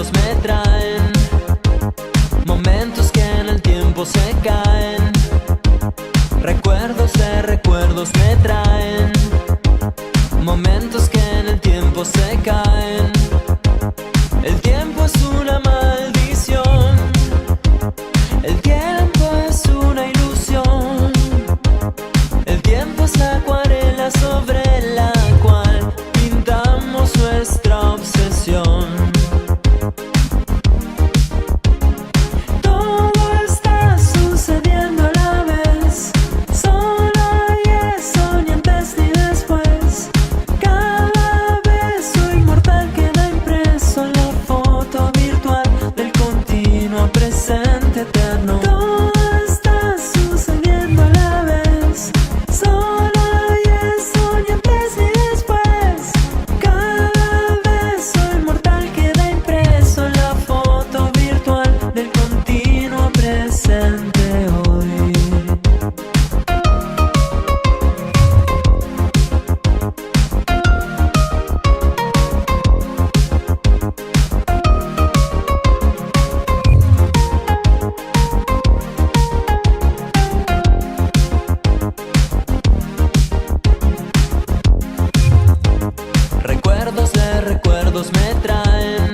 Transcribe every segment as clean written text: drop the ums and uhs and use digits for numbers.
recuerdos me traen momentos que en el tiempo se caen. Recuerdos de recuerdos me traen momentos que en el tiempo se caen. El tiempo es una maldición, el tiempo es una ilusión. El tiempo es la acuarela sobre la cual pintamos nuestra obsesión. Todo está sucediendo a la vez, solo hay eso, ni antes ni después. Cada beso inmortal queda impreso en la foto virtual del continuo presente eterno. Todo está sucediendo a la vez, solo hay eso, ni antes ni después. Cada beso inmortal queda impreso en la foto virtual del continuo presente hoy. Recuerdos de recuerdos me traen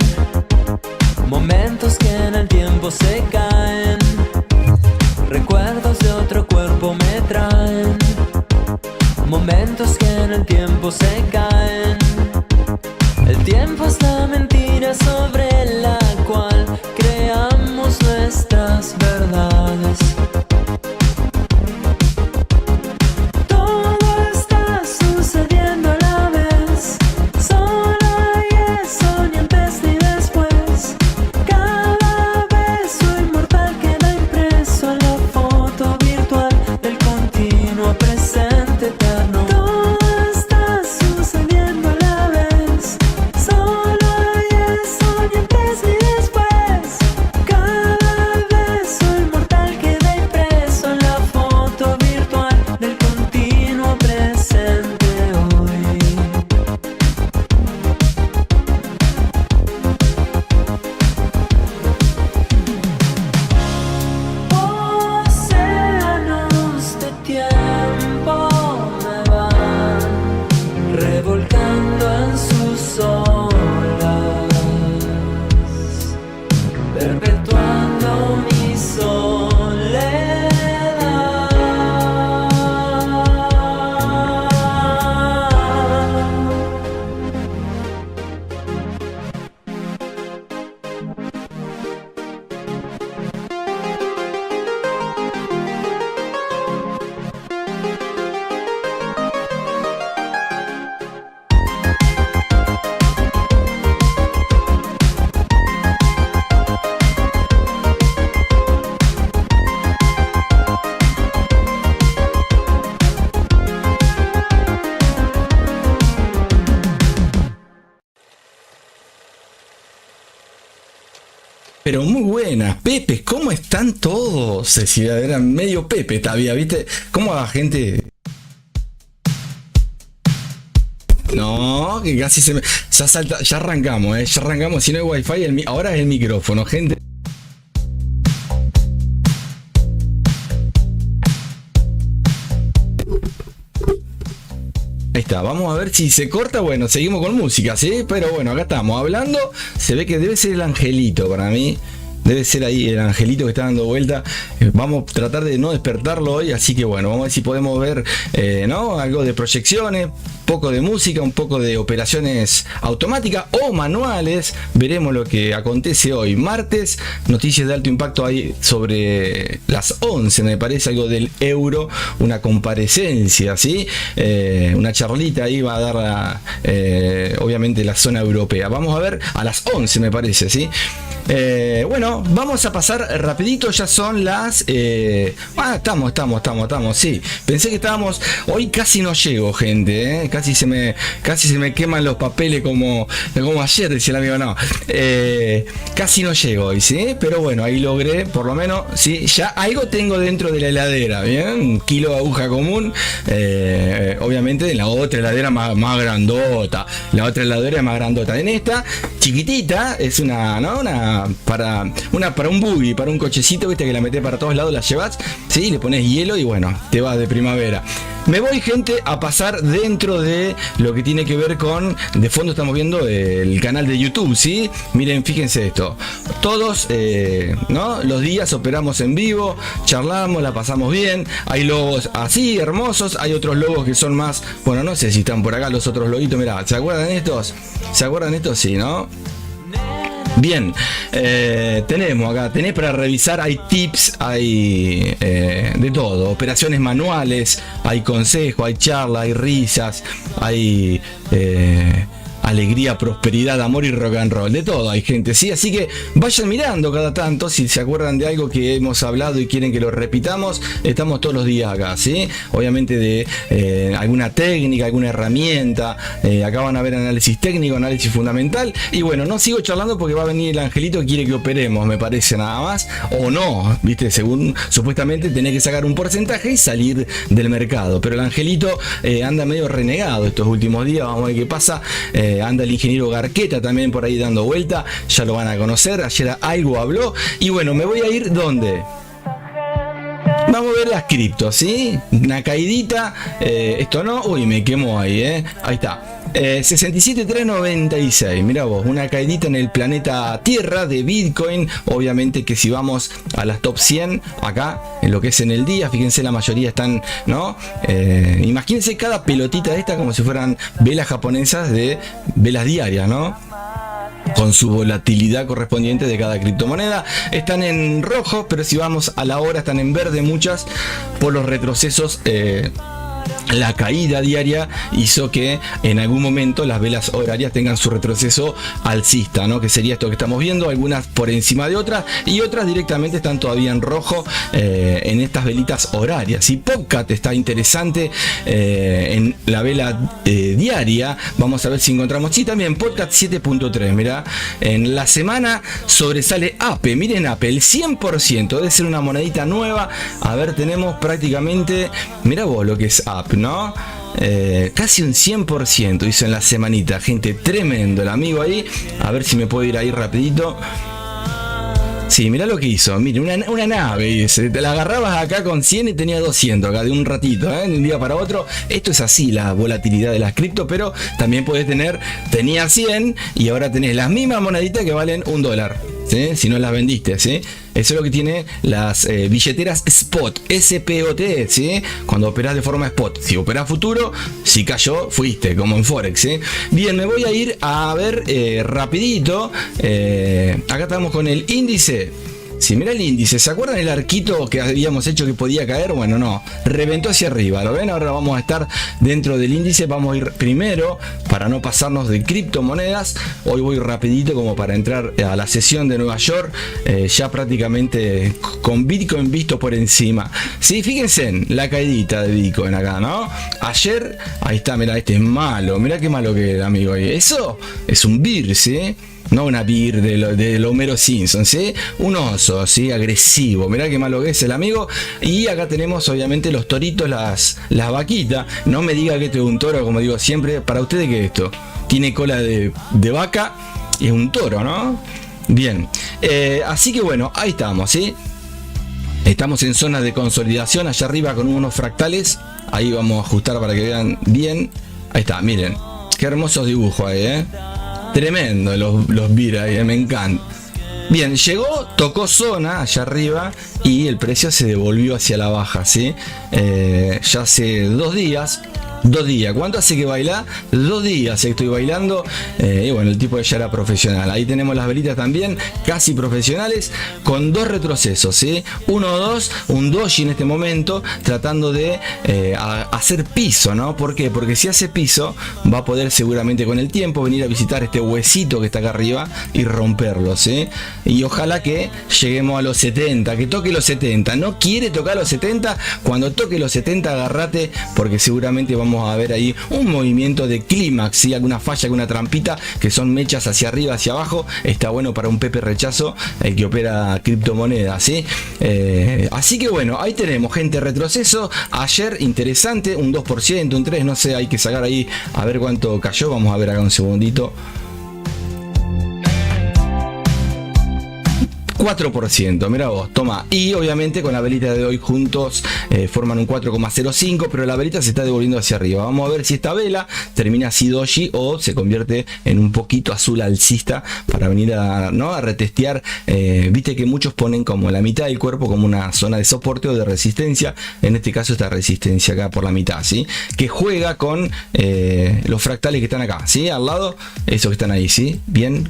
momentos que en el tiempo se caen. Recuerdos de otro cuerpo me traen momentos que en el tiempo se caen. El tiempo es la mentira sobre la cual creamos nuestras verdades. Todo está sucediendo a la vez, solo hay eso, ni antes ni después. Cada beso inmortal queda impreso en la foto virtual del continuo presente eterno. Todo está sucediendo a la vez, solo hay eso, ni antes ni después. Cada beso inmortal queda impreso en la foto virtual del continuo presente hoy. Océanos de tiempo me van revolcando en sus olas, perpetuando mi Pero muy buenas, Pepe, ¿cómo están todos? Eran medio Pepe todavía, ¿viste? ¿Cómo la gente? No, que casi se me... Ya salta, ya arrancamos, ya arrancamos. Si no hay wifi, ahora es el micrófono, gente. Ahí está, vamos a ver si se corta. Bueno, seguimos con música, ¿sí? Pero bueno, acá estamos hablando. Se ve que debe ser el angelito para mí. Debe ser ahí el angelito que está dando vuelta. Vamos a tratar de no despertarlo hoy. Así que bueno, vamos a ver si podemos ver ¿no? Algo de proyecciones, poco de música, un poco de operaciones automáticas o manuales. Veremos lo que acontece hoy, martes. Noticias de alto impacto ahí sobre las 11, me parece, algo del euro, una comparecencia, ¿sí? Una charlita ahí va a dar obviamente la zona europea. Vamos a ver a las 11, me parece, ¿sí? Bueno, vamos a pasar rapidito, ya son las... estamos, sí. Pensé que estábamos... Hoy casi no llego, gente, casi se me queman los papeles como ayer, decía el amigo, no. Casi no llego hoy, ¿sí? Pero bueno, ahí logré, por lo menos, ¿sí? Ya algo tengo dentro de la heladera, ¿bien? 1 kilo de aguja común. Obviamente en la otra heladera más grandota. La otra heladera es más grandota. En esta, chiquitita, es una, ¿no? Para un buggy, para un cochecito, viste, que la metés para todos lados, la llevas, ¿sí? Le pones hielo y bueno, te vas de primavera. Me voy, gente, a pasar dentro de lo que tiene que ver con, de fondo estamos viendo el canal de YouTube, ¿sí? Miren, fíjense esto. Todos, ¿no? Los días operamos en vivo, charlamos, la pasamos bien. Hay logos así, hermosos. Hay otros logos que son más, bueno, no sé si están por acá los otros loguitos. Mirá, ¿se acuerdan estos? ¿Se acuerdan estos? Sí, ¿no? Bien, tenemos acá, tenés para revisar, hay tips, hay de todo, operaciones manuales, hay consejos, hay charlas, hay risas, hay alegría, prosperidad, amor y rock and roll, de todo hay, gente, sí, así que vayan mirando cada tanto, si se acuerdan de algo que hemos hablado y quieren que lo repitamos, estamos todos los días acá, sí, obviamente de alguna técnica, alguna herramienta, acá van a ver análisis técnico, análisis fundamental, y bueno, no sigo charlando porque va a venir el angelito que quiere que operemos, me parece, nada más, o no, viste, según supuestamente tenés que sacar un porcentaje y salir del mercado, pero el angelito anda medio renegado estos últimos días, vamos a ver qué pasa. Anda el ingeniero Garqueta también por ahí dando vuelta, ya lo van a conocer, ayer algo habló, y bueno, me voy a ir ¿dónde? Vamos a ver las criptos, ¿sí? Una caidita, esto no, uy, me quemó ahí, ahí está. 67.396, mira vos, una caidita en el planeta Tierra de Bitcoin. Obviamente que si vamos a las top 100 acá, en lo que es en el día, fíjense, la mayoría están, ¿no? Imagínense cada pelotita de esta como si fueran velas japonesas de velas diarias, ¿no? Con su volatilidad correspondiente de cada criptomoneda. Están en rojo, pero si vamos a la hora están en verde muchas por los retrocesos. La caída diaria hizo que en algún momento las velas horarias tengan su retroceso alcista, ¿no? Que sería esto que estamos viendo, algunas por encima de otras y otras directamente están todavía en rojo en estas velitas horarias. Y Popcat está interesante en la vela diaria. Vamos a ver si encontramos. Sí, también Popcat 7.3. Mira, en la semana sobresale Ape. Miren Ape, el 100%. Debe ser una monedita nueva. A ver, tenemos prácticamente, mira vos lo que es Ape, ¿no? Casi un 100% hizo en la semanita, gente, tremendo el amigo ahí. A ver si me puedo ir ahí rapidito. Sí, mirá lo que hizo, mire, una nave, dice, te la agarrabas acá con 100 y tenía 200 acá de un ratito, de un día para otro. Esto es así, la volatilidad de las cripto, pero también puedes tener, tenía 100 y ahora tenés las mismas moneditas que valen $1, ¿sí? Si no las vendiste, ¿sí? Eso es lo que tiene las billeteras Spot, S-P-O-T, ¿sí? Cuando operás de forma Spot. Si operás futuro, si cayó, fuiste, como en Forex, ¿sí? Bien, me voy a ir a ver rapidito. Acá estamos con el índice. Si mira el índice, ¿se acuerdan el arquito que habíamos hecho que podía caer? Bueno, no, reventó hacia arriba, ¿lo ven? Ahora vamos a estar dentro del índice, vamos a ir primero, para no pasarnos de criptomonedas, hoy voy rapidito como para entrar a la sesión de Nueva York, ya prácticamente con Bitcoin visto por encima. Sí, fíjense en la caidita de Bitcoin acá, ¿no? Ayer, ahí está, mira, este es malo, mira qué malo que es, amigo, ahí. Eso es un BIR, ¿sí? No una beer de Homero Simpson, ¿sí? Un oso, ¿sí? Agresivo. Mirá qué malo que es el amigo. Y acá tenemos obviamente los toritos, las vaquitas. No me diga que esto es un toro, como digo siempre. Para ustedes, ¿qué es esto? Tiene cola de vaca y es un toro, ¿no? Bien. Así que bueno, ahí estamos, ¿sí? Estamos en zona de consolidación allá arriba con unos fractales. Ahí vamos a ajustar para que vean bien. Ahí está, miren. Qué hermosos dibujos ahí, ¿eh? Tremendo los BIR ahí, me encanta. Bien, llegó, tocó zona allá arriba y el precio se devolvió hacia la baja, ¿sí? Ya hace 2 días. 2 días, ¿cuánto hace que baila? 2 días estoy bailando. Y bueno, el tipo ya era profesional. Ahí tenemos las velitas también, casi profesionales, con 2 retrocesos, ¿sí? 1-2, un doji en este momento, tratando de hacer piso, ¿no? ¿Por qué? Porque si hace piso, va a poder seguramente con el tiempo venir a visitar este huesito que está acá arriba y romperlo, ¿sí? Y ojalá que lleguemos a los 70, que toque los 70. No quiere tocar los 70, cuando toque los 70 agarrate, porque seguramente vamos a ver ahí un movimiento de clímax, ¿sí? Alguna falla, alguna trampita, que son mechas hacia arriba, hacia abajo. Está bueno para un Pepe Rechazo, el que opera criptomonedas, ¿sí? Así que bueno, ahí tenemos, gente, retroceso. Ayer, interesante, un 2%, un 3%, no sé, hay que sacar ahí a ver cuánto cayó. Vamos a ver acá un segundito. 4%, mira vos, toma. Y obviamente con la velita de hoy juntos forman un 4,05, pero la velita se está devolviendo hacia arriba. Vamos a ver si esta vela termina así doji o se convierte en un poquito azul alcista para venir a, ¿no?, a retestear. Viste que muchos ponen como la mitad del cuerpo como una zona de soporte o de resistencia. En este caso esta resistencia acá por la mitad, ¿sí? Que juega con los fractales que están acá, ¿sí? Al lado, esos que están ahí, ¿sí? Bien.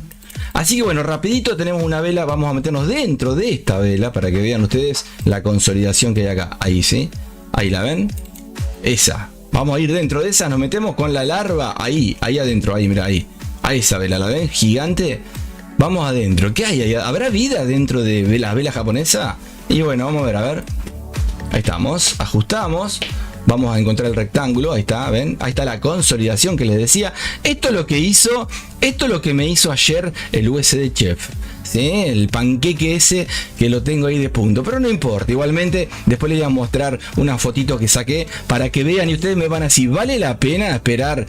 Así que bueno, rapidito tenemos una vela, vamos a meternos dentro de esta vela para que vean ustedes la consolidación que hay acá. Ahí, ¿sí? Ahí la ven. Esa. Vamos a ir dentro de esa, nos metemos con la larva ahí adentro, ahí, mira, ahí. A esa vela, ¿la ven? Gigante. Vamos adentro. ¿Qué hay ahí? ¿Habrá vida dentro de la vela japonesa? Y bueno, vamos a ver, a ver. Ahí estamos, ajustamos. Vamos a encontrar el rectángulo, ahí está, ¿ven? Ahí está la consolidación que les decía. Esto es lo que me hizo ayer el USD Chef, ¿sí? El panqueque ese que lo tengo ahí de punto, pero no importa, igualmente después les voy a mostrar una fotito que saqué para que vean y ustedes me van a decir, ¿vale la pena esperar,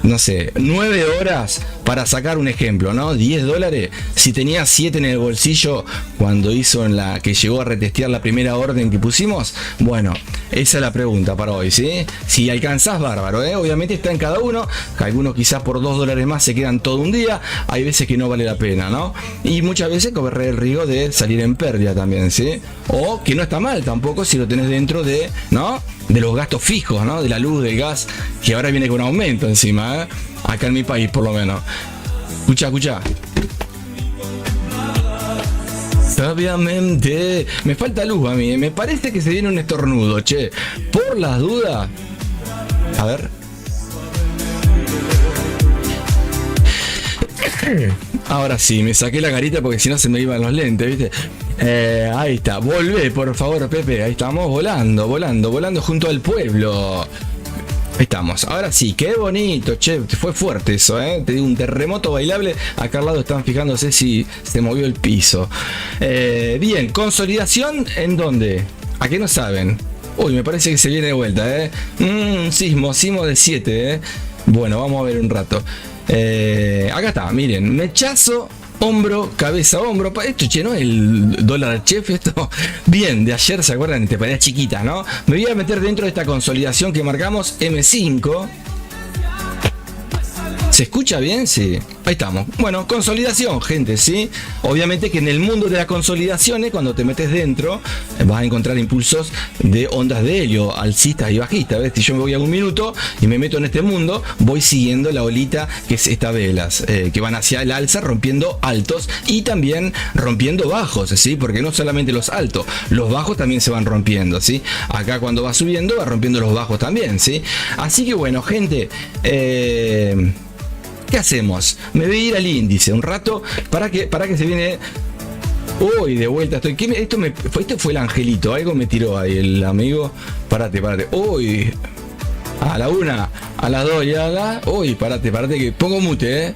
no sé, 9 horas para sacar un ejemplo, ¿no? $10. Si tenía 7 en el bolsillo cuando hizo en la que llegó a retestear la primera orden que pusimos. Bueno, esa es la pregunta para hoy, ¿sí? Si alcanzás, bárbaro, ¿eh? Obviamente está en cada uno. Algunos quizás por $2 más se quedan todo un día. Hay veces que no vale la pena, ¿no? Y muchas veces correr el riesgo de salir en pérdida también, ¿sí? O que no está mal tampoco si lo tenés dentro de, ¿no?, de los gastos fijos, ¿no? De la luz, del gas, que ahora viene con aumento encima, ¿eh? Acá en mi país por lo menos. Escucha. Sabiamente. Me falta luz a mí. Me parece que se viene un estornudo, che. Por las dudas. A ver. Ahora sí, me saqué la carita porque si no se me iban los lentes, ¿viste? Ahí está. Volvé, por favor, Pepe. Ahí estamos volando junto al pueblo. Ahí estamos, ahora sí, qué bonito, che, fue fuerte eso, te digo, un terremoto bailable. Acá al lado están fijándose si se movió el piso. Bien, consolidación, ¿en dónde? ¿A qué no saben? Uy, me parece que se viene de vuelta, sismo de 7, Bueno, vamos a ver un rato. Acá está, miren, mechazo, hombro, cabeza, hombro. Esto, che, ¿no? El dólar chef, esto. Bien, de ayer, ¿se acuerdan? Te parecía chiquita, ¿no? Me voy a meter dentro de esta consolidación que marcamos M5. ¿Se escucha bien? Sí. Ahí estamos. Bueno, consolidación, gente, ¿sí? Obviamente que en el mundo de las consolidaciones, cuando te metes dentro, vas a encontrar impulsos de ondas de helio, alcistas y bajistas. ¿Ves? Si yo me voy a un minuto y me meto en este mundo, voy siguiendo la olita que es estas velas, que van hacia el alza, rompiendo altos y también rompiendo bajos, ¿sí? Porque no solamente los altos, los bajos también se van rompiendo, ¿sí? Acá cuando va subiendo, va rompiendo los bajos también, ¿sí? Así que bueno, gente, ¿qué hacemos? Me voy a ir al índice un rato para que se viene. Uy, de vuelta estoy. Esto fue el angelito. Algo me tiró ahí el amigo. Párate. Uy. A la 1, a las 2 y a la. Uy, párate, que pongo mute,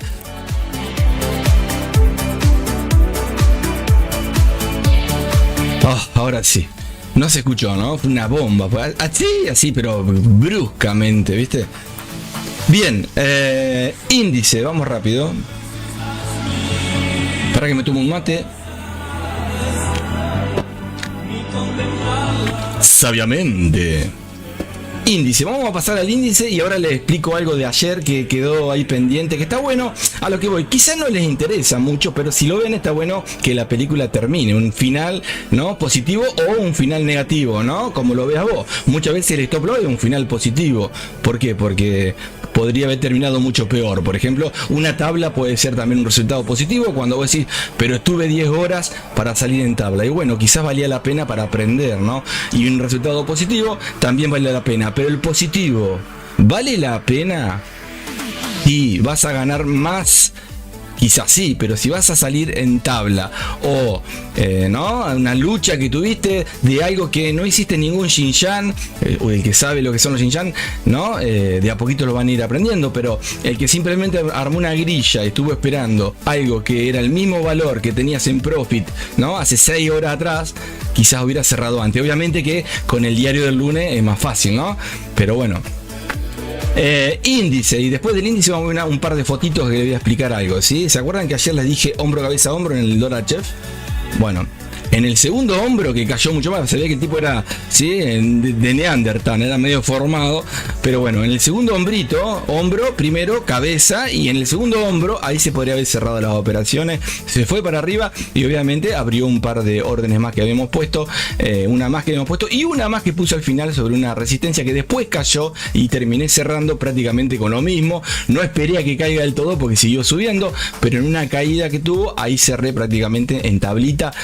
ahora sí. No se escuchó, ¿no? Fue una bomba. Así, pero bruscamente, ¿viste? Bien, índice, vamos rápido. Para que me tome un mate. Sabiamente. Índice, vamos a pasar al índice y ahora les explico algo de ayer que quedó ahí pendiente, que está bueno, a lo que voy. Quizás no les interesa mucho, pero si lo ven está bueno que la película termine, un final, ¿no?, positivo o un final negativo, ¿no? Como lo veas vos. Muchas veces el stop loss es un final positivo. ¿Por qué? Porque podría haber terminado mucho peor. Por ejemplo, una tabla puede ser también un resultado positivo cuando vos decís, pero estuve 10 horas para salir en tabla. Y bueno, quizás valía la pena para aprender, ¿no? Y un resultado positivo también vale la pena. Pero el positivo, ¿vale la pena? Y vas a ganar más. Quizás sí, pero si vas a salir en tabla o ¿no?, una lucha que tuviste de algo que no hiciste ningún Xinjiang, o el que sabe lo que son los Xinjiang, ¿no? De a poquito lo van a ir aprendiendo, pero el que simplemente armó una grilla y estuvo esperando algo que era el mismo valor que tenías en profit, ¿no?, hace 6 horas atrás, quizás hubiera cerrado antes. Obviamente que con el diario del lunes es más fácil, ¿no? Pero bueno. Índice, y después del índice vamos a ver un par de fotitos que les voy a explicar algo, ¿sí? ¿Se acuerdan que ayer les dije hombro, cabeza, hombro en el dólar chef? Bueno, en el segundo hombro, que cayó mucho más, se veía que el tipo era, ¿sí?, de Neandertal, era medio formado, pero bueno, en el segundo hombro, primero cabeza, y en el segundo hombro, ahí se podría haber cerrado las operaciones, se fue para arriba y obviamente abrió un par de órdenes más que habíamos puesto, una más que habíamos puesto y una más que puse al final sobre una resistencia que después cayó y terminé cerrando prácticamente con lo mismo. No esperé a que caiga del todo porque siguió subiendo, pero en una caída que tuvo, ahí cerré prácticamente en tablita.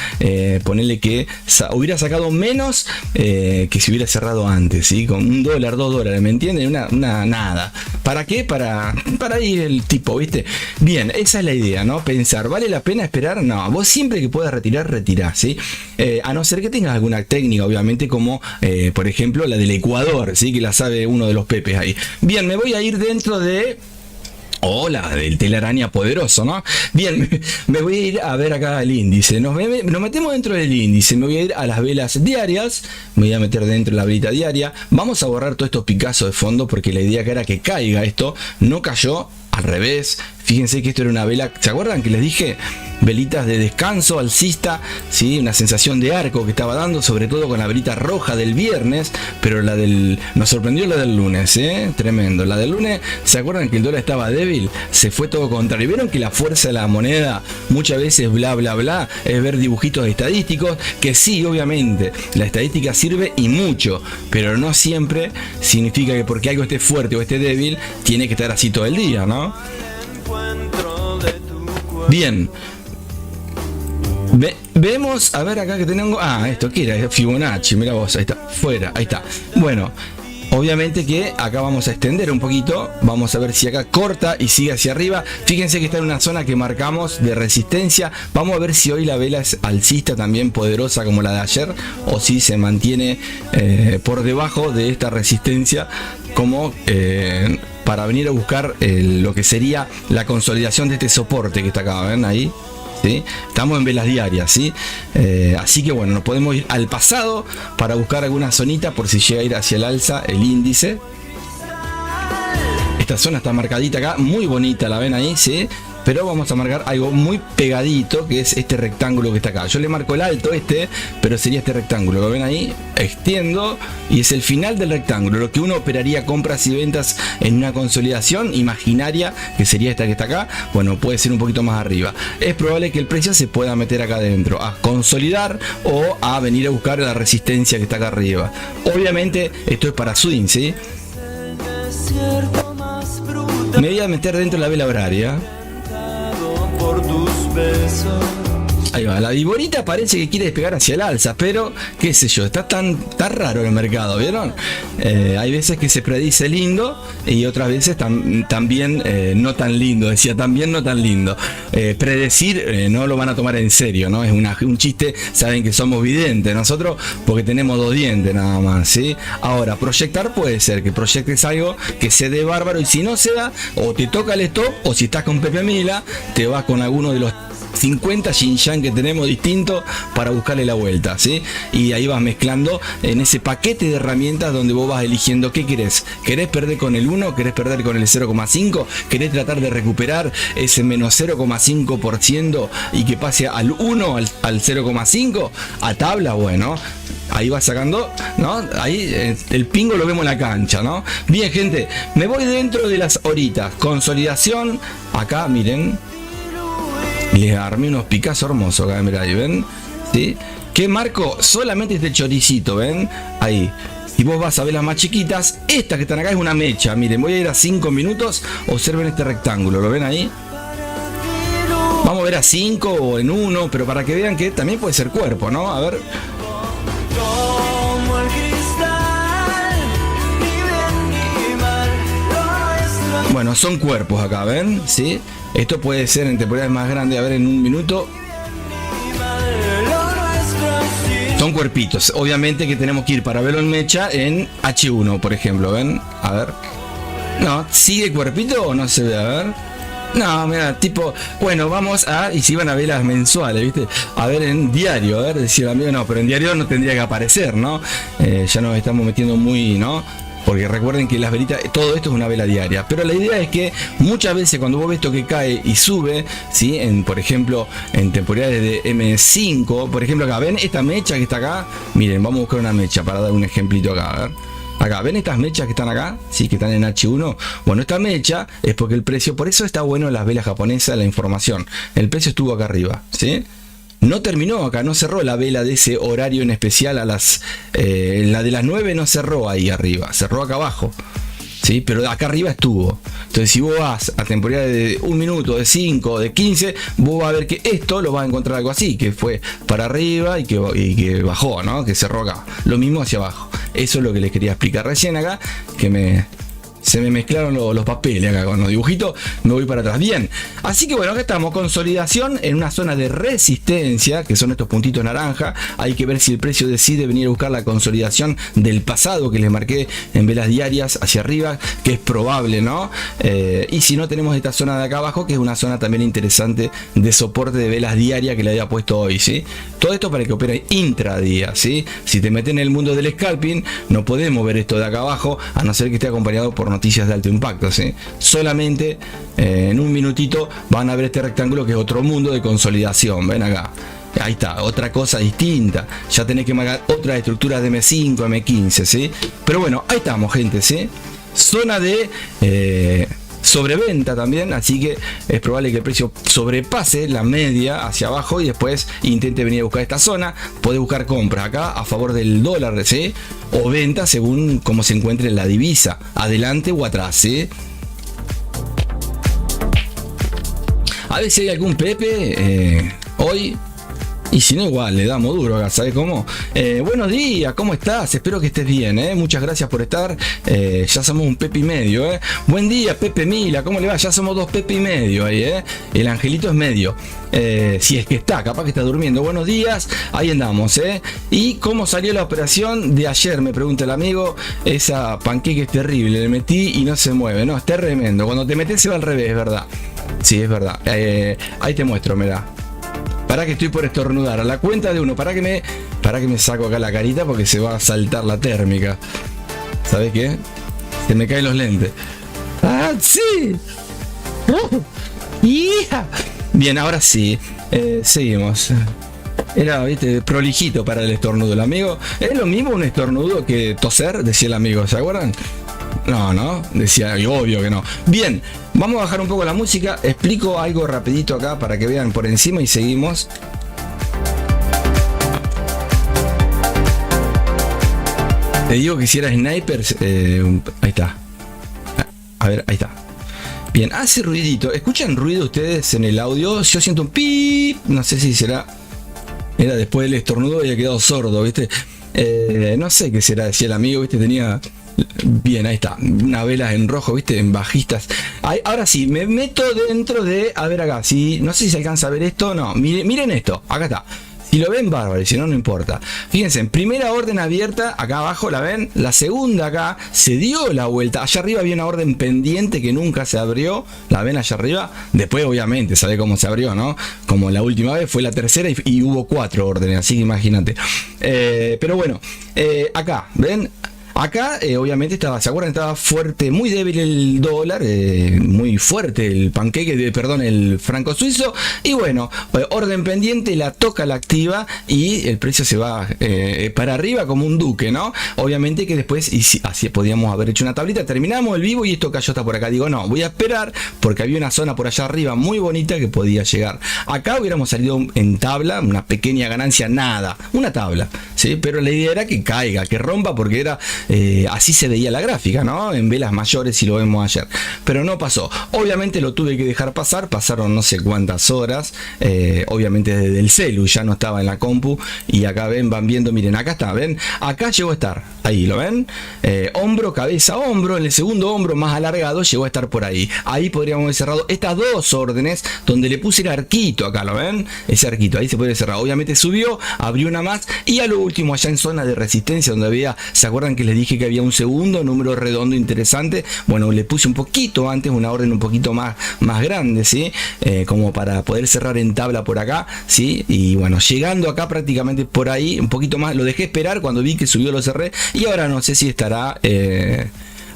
Ponerle que hubiera sacado menos que si hubiera cerrado antes, ¿sí? Con $1, $2, ¿me entienden? Una nada. ¿Para qué? Para ir el tipo, ¿viste? Bien, esa es la idea, ¿no? Pensar, ¿vale la pena esperar? No, vos siempre que puedas retirar, retirá, ¿sí? A no ser que tengas alguna técnica, obviamente, como por ejemplo la del Ecuador, ¿sí? Que la sabe uno de los pepes ahí. Bien, me voy a ir dentro de... Hola, del telaraña poderoso, ¿no? Bien, me voy a ir a ver acá el índice. Nos metemos dentro del índice. Me voy a ir a las velas diarias. Me voy a meter dentro de la velita diaria. Vamos a borrar todos estos picazos de fondo porque la idea que era que caiga esto. No cayó, al revés. Fíjense que esto era una vela, ¿se acuerdan que les dije? Velitas de descanso alcista, ¿sí? Una sensación de arco que estaba dando, sobre todo con la velita roja del viernes, pero nos sorprendió la del lunes, tremendo. La del lunes, ¿se acuerdan que el dólar estaba débil? Se fue todo contrario. ¿Vieron que la fuerza de la moneda muchas veces bla bla bla es ver dibujitos estadísticos? Que sí, obviamente, la estadística sirve y mucho, pero no siempre significa que porque algo esté fuerte o esté débil, tiene que estar así todo el día, ¿no? Bien. Vemos, a ver acá que tenemos... esto que era Fibonacci, mira vos, ahí está, fuera, ahí está. Bueno, obviamente que acá vamos a extender un poquito, vamos a ver si acá corta y sigue hacia arriba. Fíjense que está en una zona que marcamos de resistencia. Vamos a ver si hoy la vela es alcista también poderosa como la de ayer, o si se mantiene por debajo de esta resistencia como... para venir a buscar lo que sería la consolidación de este soporte que está acá, ¿ven? Ahí, ¿sí? Estamos en velas diarias, ¿sí? Así que bueno, nos podemos ir al pasado para buscar alguna zonita por si llega a ir hacia el alza el índice. Esta zona está marcadita acá, muy bonita, la ven ahí, ¿sí? Pero vamos a marcar algo muy pegadito, que es este rectángulo que está acá. Yo le marco el alto pero sería este rectángulo. ¿Lo ven ahí? Extiendo y es el final del rectángulo. Lo que uno operaría compras y ventas en una consolidación imaginaria, que sería esta que está acá, bueno, puede ser un poquito más arriba. Es probable que el precio se pueda meter acá adentro, a consolidar o a venir a buscar la resistencia que está acá arriba. Obviamente esto es para swing, ¿sí? Me voy a meter dentro de la vela horaria. Por tus besos. Ahí va, la viborita parece que quiere despegar hacia el alza, pero qué sé yo, está tan raro el mercado, ¿vieron? Hay veces que se predice lindo y otras veces también no tan lindo, decía también no tan lindo. Predecir no lo van a tomar en serio, ¿no? Es un chiste, saben que somos videntes nosotros porque tenemos 2 dientes nada más, ¿sí? Ahora, proyectar puede ser que proyectes algo que se dé bárbaro y si no se da, o te toca el stop o si estás con Pepe Mila, te vas con alguno de los 50 Xinjiang que tenemos distintos para buscarle la vuelta, ¿sí? Y ahí vas mezclando en ese paquete de herramientas donde vos vas eligiendo qué querés. ¿Querés perder con el 1? ¿Querés perder con el 0,5? ¿Querés tratar de recuperar ese menos 0,5% y que pase al 1, al 0,5? A tabla, bueno, ahí vas sacando, ¿no? Ahí el pingo lo vemos en la cancha, ¿no? Bien, gente, me voy dentro de las horitas. Consolidación, acá, miren. Les armé unos picazos hermosos acá, mirá, ahí ven, ¿sí? ¿Qué marco? Solamente este choricito, ¿ven? Ahí. Y vos vas a ver las más chiquitas. Esta que están acá es una mecha. Miren, voy a ir a 5 minutos. Observen este rectángulo, ¿lo ven ahí? Vamos a ver a 5 o en 1, pero para que vean que también puede ser cuerpo, ¿no? A ver. Bueno, son cuerpos acá, ¿ven? ¿Sí? Esto puede ser en temporadas más grandes, a ver, en 1 minuto. Son cuerpitos. Obviamente que tenemos que ir para verlo en mecha en H1, por ejemplo, ¿ven? A ver. No, ¿sigue cuerpito o no se ve? A ver. No, mira, tipo, bueno, vamos a, y si van a ver las mensuales, ¿viste? A ver en diario, a ver, decía el amigo, no, pero en diario no tendría que aparecer, ¿no? Ya nos estamos metiendo muy, ¿no? porque recuerden que las velitas, todo esto es una vela diaria, pero la idea es que muchas veces cuando vos ves esto que cae y sube, ¿sí? Por ejemplo, en temporales de M5, por ejemplo acá, ¿ven esta mecha que está acá? Miren, vamos a buscar una mecha para dar un ejemplito acá, a ver. Acá, ¿ven estas mechas que están acá? Sí, que están en H1. Bueno, esta mecha es porque el precio, por eso está bueno en las velas japonesas la información. El precio estuvo acá arriba, ¿sí? No terminó acá, no cerró la vela de ese horario en especial a las... la de las 9 no cerró ahí arriba, cerró acá abajo. ¿Sí? Pero acá arriba estuvo. Entonces si vos vas a temporada de 1 minuto, de 5, de 15, vos vas a ver que esto lo vas a encontrar algo así, que fue para arriba y que bajó, ¿no? Que cerró acá. Lo mismo hacia abajo. Eso es lo que les quería explicar recién acá, que se me mezclaron los papeles acá con los dibujitos, me voy para atrás. Bien, así que bueno, acá estamos, consolidación en una zona de resistencia, que son estos puntitos naranja. Hay que ver si el precio decide venir a buscar la consolidación del pasado que les marqué en velas diarias hacia arriba, que es probable, ¿no? Y si no, tenemos esta zona de acá abajo, que es una zona también interesante de soporte de velas diarias que le había puesto hoy, ¿sí? Todo esto para que opere intradía, ¿sí? Si te metes en el mundo del scalping, no podemos ver esto de acá abajo, a no ser que esté acompañado por noticias de alto impacto, ¿sí? Solamente en un minutito van a ver este rectángulo que es otro mundo de consolidación. Ven acá, ahí está, otra cosa distinta. Ya tenés que marcar otras estructuras de M5, M15, ¿sí? Pero bueno, ahí estamos, gente, ¿sí? Zona de sobreventa también, así que es probable que el precio sobrepase la media hacia abajo y después intente venir a buscar esta zona. Puede buscar compras acá a favor del dólar, ¿sí? O venta según cómo se encuentre la divisa, adelante o atrás, ¿sí? A ver si hay algún Pepe hoy. Y si no, igual, le damos duro acá, ¿sabes cómo? Buenos días, ¿cómo estás? Espero que estés bien, ¿eh? Muchas gracias por estar. Ya somos un Pepe y medio, ¿eh? Buen día, Pepe Mila, ¿cómo le va? Ya somos 2 Pepe y medio ahí, ¿eh? El angelito es medio. Si es que está, capaz que está durmiendo. Buenos días, ahí andamos, ¿eh? ¿Y cómo salió la operación de ayer? Me pregunta el amigo. Esa panqueque es terrible, le metí y no se mueve, ¿no? Es tremendo. Cuando te metes se va al revés, es verdad. Sí, es verdad. Ahí te muestro, mirá. Para que estoy por estornudar. A la cuenta de uno. Para que me saco acá la carita porque se va a saltar la térmica. ¿Sabes qué? Se me caen los lentes. ¡Ah, sí! ¡Yeah! Bien, ahora sí. Seguimos. Era, viste, prolijito para el estornudo. El amigo. ¿Es lo mismo un estornudo que toser? Decía el amigo. ¿Se acuerdan? No, decía, obvio que no. Bien, vamos a bajar un poco la música. Explico algo rapidito acá para que vean por encima y seguimos. Te digo que si era snipers, ahí está. A ver, ahí está. Bien, hace ruidito. ¿Escuchan ruido ustedes en el audio? Yo siento un pip. No sé si será. Era después del estornudo y había quedado sordo, ¿viste? No sé qué será, decía el amigo, ¿viste? Tenía... Bien, ahí está, una vela en rojo, viste, en bajistas. Ahora sí, me meto dentro de, a ver acá, si no sé si se alcanza a ver esto, no, miren esto, acá está. Si lo ven, bárbaro, y si no, no importa. Fíjense, en primera orden abierta, acá abajo, ¿la ven? La segunda acá, se dio la vuelta. Allá arriba había una orden pendiente que nunca se abrió. ¿La ven allá arriba? Después, obviamente, ¿sabe cómo se abrió, no? Como la última vez, fue la tercera y hubo 4 órdenes, así que imagínate. Pero bueno, acá, ¿ven? Acá, obviamente, ¿se acuerdan? Estaba fuerte, muy débil el dólar, muy fuerte el panqueque, perdón, el franco suizo. Y bueno, orden pendiente, la toca, la activa y el precio se va para arriba como un duque, ¿no? Obviamente que después, y si, así podíamos haber hecho una tablita, terminamos el vivo y esto cayó hasta por acá. Digo, no, voy a esperar porque había una zona por allá arriba muy bonita que podía llegar. Acá hubiéramos salido en tabla, una pequeña ganancia, nada, una tabla, ¿sí? Pero la idea era que caiga, que rompa porque era... así se veía la gráfica, ¿no? En velas mayores, si lo vemos ayer. Pero no pasó. Obviamente lo tuve que dejar pasar. Pasaron no sé cuántas horas. Obviamente desde el celu, ya no estaba en la compu. Y acá van viendo, miren, acá está, ¿ven? Acá llegó a estar. Ahí, ¿lo ven? Hombro, cabeza, hombro. En el segundo hombro más alargado llegó a estar por ahí. Ahí podríamos haber cerrado estas 2 órdenes donde le puse el arquito acá, ¿lo ven? Ese arquito, ahí se puede cerrar. Obviamente subió, abrió una más. Y a lo último, allá en zona de resistencia, donde había, ¿se acuerdan que les dije que había un segundo número redondo interesante? Bueno, le puse un poquito antes una orden un poquito más grande, ¿sí? Como para poder cerrar en tabla por acá, ¿sí? Y bueno, llegando acá prácticamente por ahí, un poquito más, lo dejé esperar, cuando vi que subió lo cerré y ahora no sé si estará...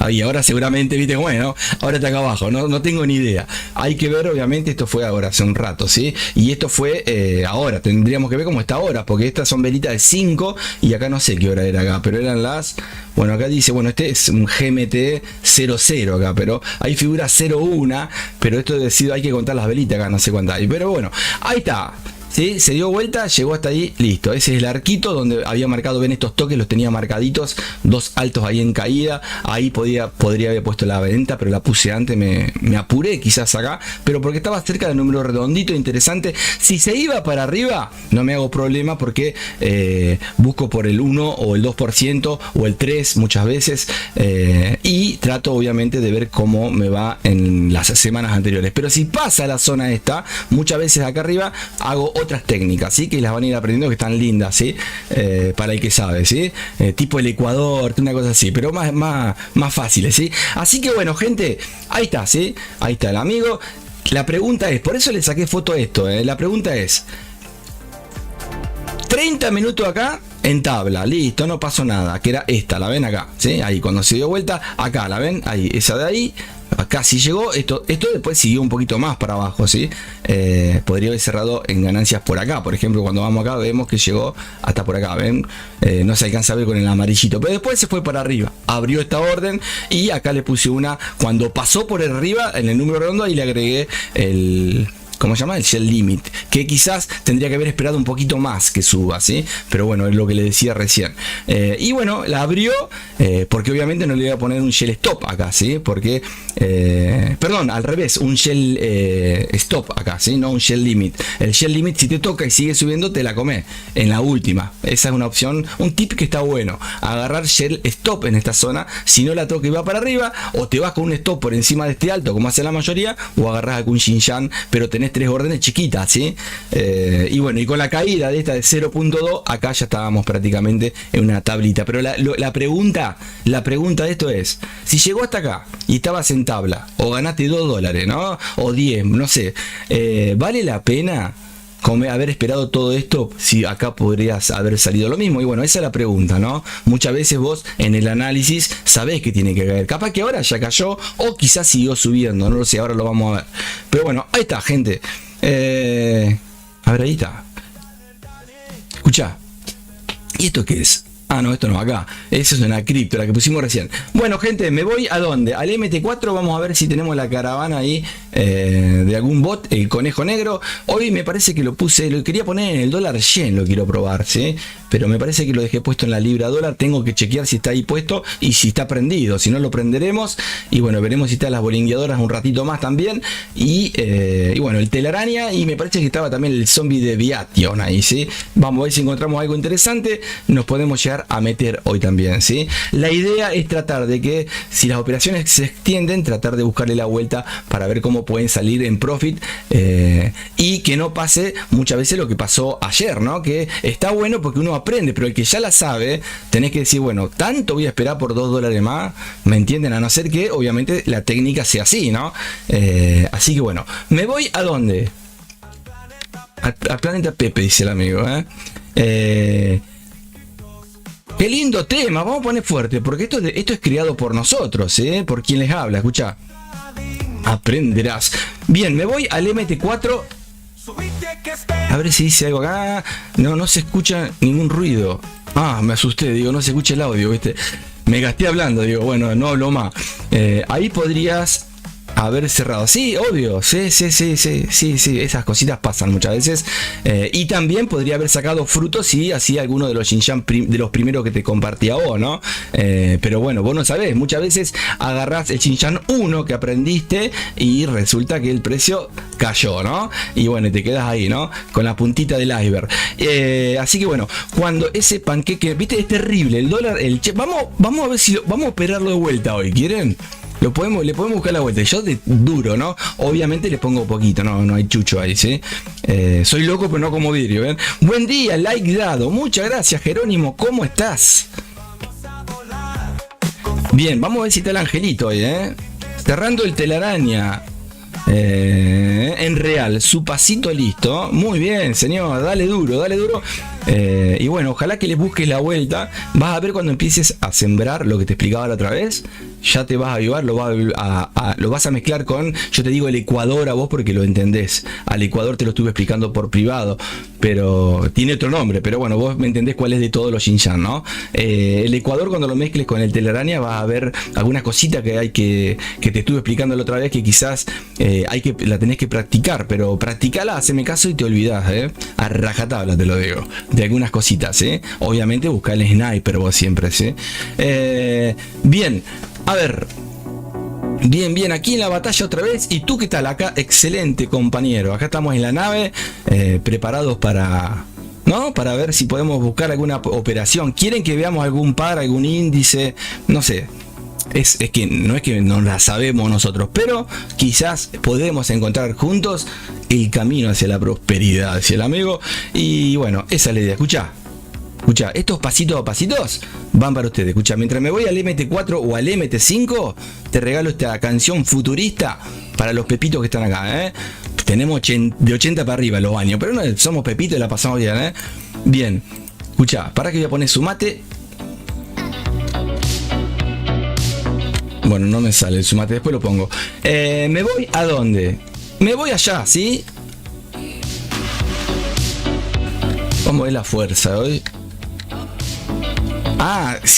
ahí, ahora seguramente, viste, bueno, ahora está acá abajo, no tengo ni idea. Hay que ver, obviamente, esto fue ahora, hace un rato, ¿sí? Y esto fue ahora, tendríamos que ver cómo está ahora, porque estas son velitas de 5 y acá no sé qué hora era acá, pero eran las... Bueno, acá dice, bueno, este es un GMT 00 acá, pero hay figura 01, pero esto es decir, hay que contar las velitas acá, no sé cuántas hay, pero bueno, ahí está. ¿Sí? Se dio vuelta, llegó hasta ahí, listo. Ese es el arquito donde había marcado, ven estos toques, los tenía marcaditos, dos altos ahí en caída. Ahí podría haber puesto la venta, pero la puse antes, me apuré quizás acá, pero porque estaba cerca del número redondito, interesante. Si se iba para arriba, no me hago problema porque busco por el 1 o el 2% o el 3 muchas veces, y trato obviamente de ver cómo me va en las semanas anteriores. Pero si pasa la zona esta, muchas veces acá arriba hago otras técnicas, ¿sí? Que las van a ir aprendiendo, que están lindas, ¿sí? Para el que sabe, ¿sí? Tipo el Ecuador, una cosa así, pero más fáciles, ¿sí? Así que bueno, gente, ahí está, ¿sí? Ahí está el amigo. La pregunta es, por eso le saqué foto a esto, la pregunta es, 30 minutos acá en tabla, listo, no pasó nada, que era esta, la ven acá, ¿sí? Ahí cuando se dio vuelta, acá, la ven, ahí, esa de ahí, acá sí llegó, esto después siguió un poquito más para abajo, ¿sí? Podría haber cerrado en ganancias por acá, por ejemplo, cuando vamos acá vemos que llegó hasta por acá, ven, no se alcanza a ver con el amarillito, pero después se fue para arriba, abrió esta orden y acá le puse una, cuando pasó por arriba, en el número redondo, ahí le agregué el... ¿Cómo se llama? El Shell Limit, que quizás tendría que haber esperado un poquito más que suba, ¿sí? Pero bueno, es lo que le decía recién. Y bueno, la abrió, porque obviamente no le voy a poner un Shell Stop acá, ¿sí? Porque, perdón, al revés, un Shell Stop acá, ¿sí? No un Shell Limit. El Shell Limit, si te toca y sigue subiendo, te la comés en la última. Esa es una opción, un tip que está bueno. Agarrar Shell Stop en esta zona, si no la toca y va para arriba, o te vas con un stop por encima de este alto, como hace la mayoría, o agarras algún Xinjiang, pero tenés 3 órdenes chiquitas, ¿sí? Y bueno, y con la caída de esta de 0.2, acá ya estábamos prácticamente en una tablita. Pero la pregunta de esto es, si llegó hasta acá y estabas en tabla, o ganaste $2, ¿no? O 10, no sé, ¿vale la pena haber esperado todo esto si acá podrías haber salido lo mismo? Y bueno, esa es la pregunta, ¿no? Muchas veces vos en el análisis sabés que tiene que caer, capaz que ahora ya cayó o quizás siguió subiendo, no lo sé, ahora lo vamos a ver. Pero bueno, ahí está, gente. A ver, ahí está. Escucha, ¿y esto qué es? Ah, no, esto no, acá. Esa es una cripto, la que pusimos recién. Bueno, gente, me voy a dónde? Al MT4, vamos a ver si tenemos la caravana ahí de algún bot, el conejo negro. Hoy me parece que lo puse, lo quería poner en el dólar yen, lo quiero probar, ¿sí? Pero me parece que lo dejé puesto en la libra dólar. Tengo que chequear si está ahí puesto y si está prendido. Si no, lo prenderemos. Y bueno, veremos si están las bolingueadoras un ratito más también. Y bueno, el telaraña. Y me parece que estaba también el zombie de Viation ahí, ¿sí? Vamos a ver si encontramos algo interesante. Nos podemos llegar a meter hoy también, ¿sí? La idea es tratar de que si las operaciones se extienden, tratar de buscarle la vuelta para ver cómo pueden salir en profit, y que no pase muchas veces lo que pasó ayer, ¿no? Que está bueno porque uno aprende, pero el que ya la sabe, tenés que decir, bueno, tanto voy a esperar por $2 más, ¿me entienden? A no ser que obviamente la técnica sea así, ¿no? Así que bueno, me voy a dónde? Al planeta Pepe, dice el amigo, qué lindo tema, vamos a poner fuerte, porque esto es creado por nosotros, por quien les habla, escucha. Aprenderás. Bien, me voy al MT4. A ver si dice algo acá. No se escucha ningún ruido. Ah, me asusté, digo, no se escucha el audio, ¿viste? Me gasté hablando, digo, bueno, no hablo más. Ahí podrías haber cerrado. Sí, obvio, sí, esas cositas pasan muchas veces. Y también podría haber sacado frutos si hacía alguno de los Xinjiang de los primeros que te compartía vos, ¿no? Pero bueno, vos no sabés, muchas veces agarrás el Xinjiang 1 que aprendiste y resulta que el precio cayó, ¿no? Y bueno, te quedas ahí, ¿no? Con la puntita del iceberg. Así que bueno, cuando ese panqueque, viste, es terrible, el dólar, vamos a ver si vamos a operarlo de vuelta hoy, ¿quieren? Le podemos buscar la vuelta. Yo de duro, ¿no? Obviamente le pongo poquito, no hay chucho ahí, ¿sí? Soy loco, pero no como vidrio, ¿ven? Buen día, like dado. Muchas gracias, Jerónimo. ¿Cómo estás? Bien, vamos a ver si está el angelito hoy, cerrando el telaraña. En real, su pasito listo. Muy bien, señor, dale duro, dale duro. Y bueno, ojalá que le busques la vuelta. Vas a ver cuando empieces a sembrar lo que te explicaba la otra vez, ya te vas a avivar, lo vas a mezclar con, yo te digo el Ecuador a vos porque lo entendés. Al Ecuador te lo estuve explicando por privado, pero tiene otro nombre, pero bueno, vos me entendés cuál es de todos los Xinjiang, ¿no? El Ecuador, cuando lo mezcles con el telaraña, vas a ver algunas cositas que te estuve explicando la otra vez, que quizás la tenés que practicar, pero practicala, haceme caso y te olvidás, a rajatabla te lo digo, de algunas cositas, obviamente busca el sniper vos siempre, bien, a ver, bien, aquí en la batalla otra vez. ¿Y tú qué tal acá? Excelente, compañero. Acá estamos en la nave, preparados para ver si podemos buscar alguna operación. ¿Quieren que veamos algún par, algún índice? No sé. Es que no la sabemos nosotros, pero quizás podemos encontrar juntos el camino hacia la prosperidad, hacia el amigo. Y bueno, esa es la idea. Escucha, estos pasitos a pasitos van para ustedes. Escucha, mientras me voy al MT4 o al MT5, te regalo esta canción futurista para los pepitos que están acá, Tenemos de 80 para arriba los años, pero no somos pepitos y la pasamos bien, Bien, escucha, para que voy a poner su mate. Bueno, no me sale el su mate, después lo pongo. ¿Me voy a dónde? Me voy allá, ¿sí? ¿Cómo es la fuerza hoy?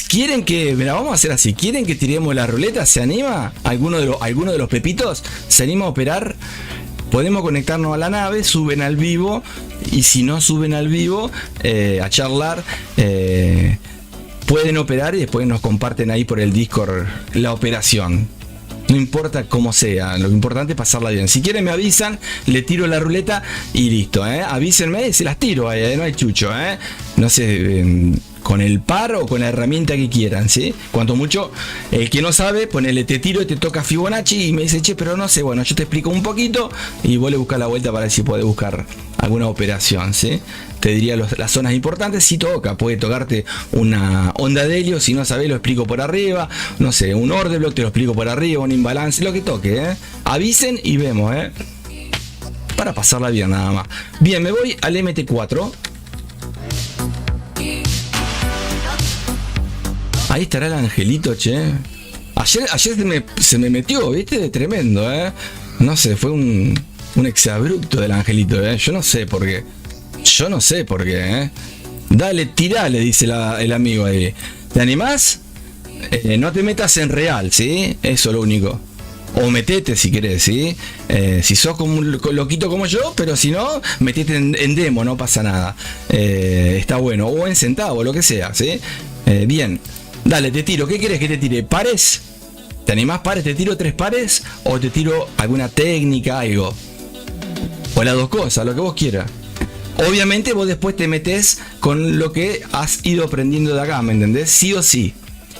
¿Quieren que... Mira, vamos a hacer así. ¿Quieren que tiremos la ruleta? ¿Se anima? ¿Alguno de los pepitos? ¿Se anima a operar? Podemos conectarnos a la nave, suben al vivo. Y si no suben al vivo, a charlar, pueden operar y después nos comparten ahí por el Discord la operación. No importa cómo sea, lo importante es pasarla bien. Si quieren me avisan, le tiro la ruleta y listo, avísenme y se las tiro, no hay chucho, no sé, con el par o con la herramienta que quieran, ¿sí? Cuanto mucho, el que no sabe, ponele, te tiro y te toca Fibonacci y me dice, che, pero no sé, bueno, yo te explico un poquito y vos le buscas la vuelta para ver si podés buscar alguna operación, ¿sí? Te diría las zonas importantes, si toca, puede tocarte una onda de helio, si no sabés lo explico por arriba, no sé, un order block te lo explico por arriba, un imbalance, lo que toque, avisen y vemos, para pasarla bien nada más. Bien, me voy al MT4. Ahí estará el angelito, che. Ayer se me metió, ¿viste? Tremendo, No sé, fue un exabrupto del angelito, Yo no sé por qué, Dale, tirale, dice el amigo ahí. ¿Te animás? No te metas en real, ¿sí? Eso es lo único. O metete si querés, ¿sí? Si sos como un loquito como yo, pero si no, metete en demo, no pasa nada. Está bueno. O en centavo, lo que sea, ¿sí? Bien. Dale, te tiro. ¿Qué querés que te tire? ¿Pares? ¿Te animás pares? ¿Te tiro 3 pares? ¿O te tiro alguna técnica, algo? O las dos cosas, lo que vos quieras. Obviamente vos después te metés con lo que has ido aprendiendo de acá, ¿me entendés? Sí o sí.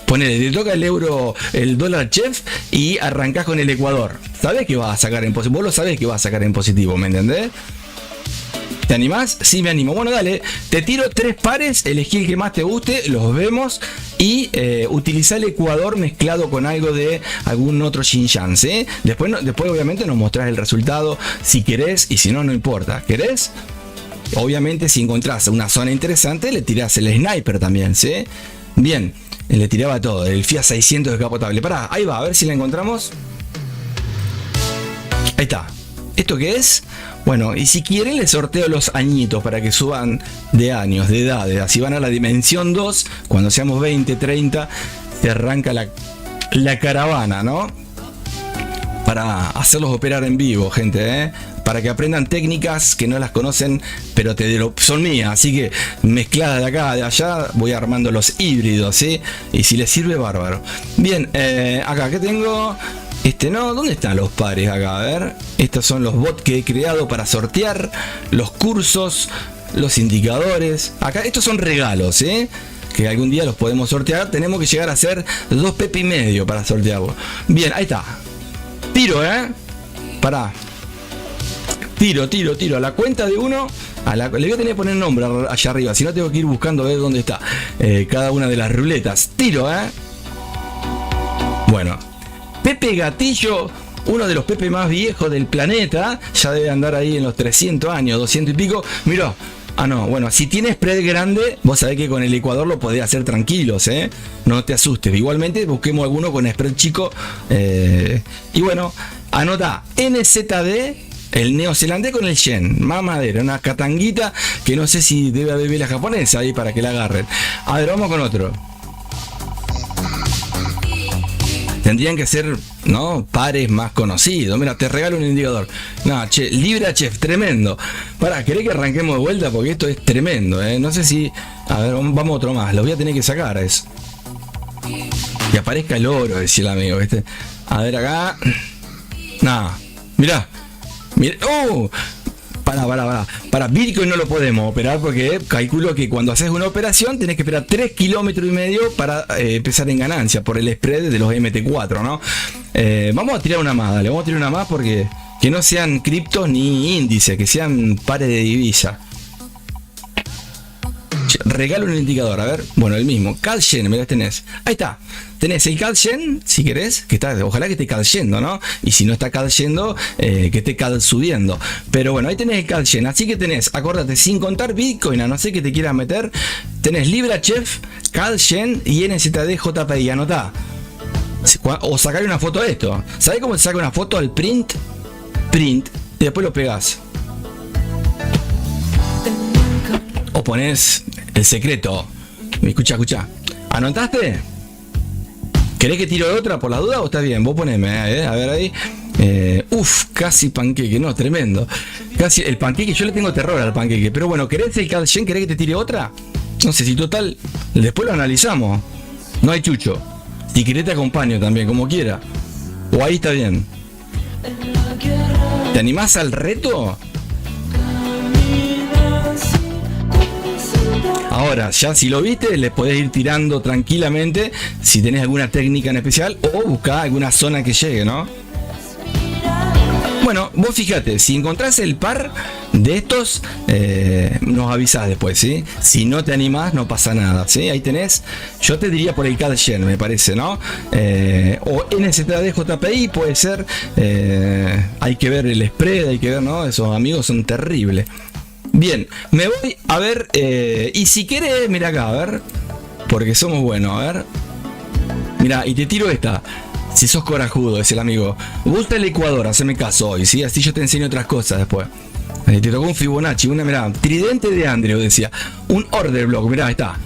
Ponele, te toca el dólar chef y arrancás con el Ecuador. ¿Sabés que vas a sacar en positivo? Vos lo sabés que vas a sacar en positivo, ¿me entendés? ¿Te animás? Sí, me animo. Bueno, dale, te tiro 3 pares, elegí el que más te guste, los vemos y utilizá el Ecuador mezclado con algo de algún otro Xinjiang, ¿sí? Después obviamente nos mostrás el resultado si querés y si no, no importa. ¿Querés? Obviamente si encontrás una zona interesante le tirás el sniper también, ¿sí? Bien, le tiraba todo, el Fiat 600 descapotable. Pará, ahí va, a ver si la encontramos. Ahí está. ¿Esto qué es? Bueno, y si quieren les sorteo los añitos para que suban de años, de edades. Así van a la dimensión 2, cuando seamos 20, 30, se arranca la caravana, ¿no? Para hacerlos operar en vivo, gente, para que aprendan técnicas que no las conocen, pero son mías, así que mezcladas de acá, de allá, voy armando los híbridos, ¿sí? Y si les sirve, bárbaro. Bien, acá, ¿qué tengo? No, ¿dónde están los pares acá? A ver, estos son los bots que he creado para sortear, los cursos, los indicadores. Acá, estos son regalos, que algún día los podemos sortear. Tenemos que llegar a hacer 2 pepe y medio para sortearlo. Bien, ahí está. Tiro, pará. Tiro. A la cuenta de uno. Le voy a tener que poner nombre allá arriba. Si no, tengo que ir buscando a ver dónde está cada una de las ruletas. Tiro, Bueno. Pepe Gatillo, uno de los Pepe más viejos del planeta. Ya debe andar ahí en los 300 años, 200 y pico. Mirá, Ah, no, bueno, si tienes spread grande, vos sabés que con el Ecuador lo podés hacer tranquilos, no te asustes. Igualmente busquemos alguno con spread chico. Y bueno, anota NZD, el neozelandés con el yen, mamadera, una catanguita que no sé si debe haber la japonesa ahí para que la agarren. A ver, vamos con otro. Tendrían que ser, ¿no?, pares más conocidos. Mira, te regalo un indicador. No, che, Libra Chef, tremendo. Pará, ¿querés que arranquemos de vuelta? Porque esto es tremendo, No sé si... A ver, vamos otro más. Lo voy a tener que sacar a eso. Que aparezca el oro, decía el amigo, ¿viste? A ver acá. Nada. Mirá. Mirá. ¡Oh! Para Bitcoin no lo podemos operar porque calculo que cuando haces una operación tenés que esperar 3,5 kilómetros para empezar en ganancia por el spread de los MT4, ¿no? Vamos a tirar una más, dale, vamos a tirar una más porque que no sean criptos ni índices, que sean pares de divisa. Regalo un indicador, a ver, bueno, el mismo, CAD-Yen, mirá, tenés, ahí está, tenés el CAD-Yen, si querés, que está, ojalá que esté CAD-Yendo, ¿no? Y si no está CAD-Yendo, que esté CAD subiendo, pero bueno, ahí tenés el CAD-Yen, así que tenés, acordate, sin contar Bitcoin, a no ser que te quieras meter, tenés Libra Chef, CAD-Yen y NZD JPI, anotá, o sacar una foto de esto, ¿sabés cómo se saca una foto al print, y después lo pegás? O ponés el secreto. Escucha. ¿Anotaste? ¿Querés que tiro otra por la duda o está bien? Vos poneme, a ver ahí. Casi panqueque, no, tremendo. Casi el panqueque, yo le tengo terror al panqueque. Pero bueno, ¿querés el CAD-Yen? ¿Querés que te tire otra? No sé si total. Después lo analizamos. No hay chucho. Si querés te acompaño también, como quiera. O ahí está bien. ¿Te animás al reto? Ahora, ya si lo viste, le podés ir tirando tranquilamente si tenés alguna técnica en especial o buscar alguna zona que llegue, ¿no? Bueno, vos fíjate, si encontrás el par de estos, nos avisás después, ¿sí? Si no te animás, no pasa nada, ¿sí? Ahí tenés, yo te diría por el CAD-Yen, me parece, ¿no? O NZD JPI puede ser, hay que ver el spread, hay que ver, ¿no? Esos amigos son terribles. Bien, me voy a ver, y si querés, mira acá, a ver, porque somos buenos, a ver. Mira, y te tiro esta. Si sos corajudo, es el amigo. Gusta el Ecuador, haceme caso hoy, ¿sí? Así yo te enseño otras cosas después. Te tocó un Fibonacci, una, mirá, tridente de Andreu, decía. Un order block, mirá, ahí está.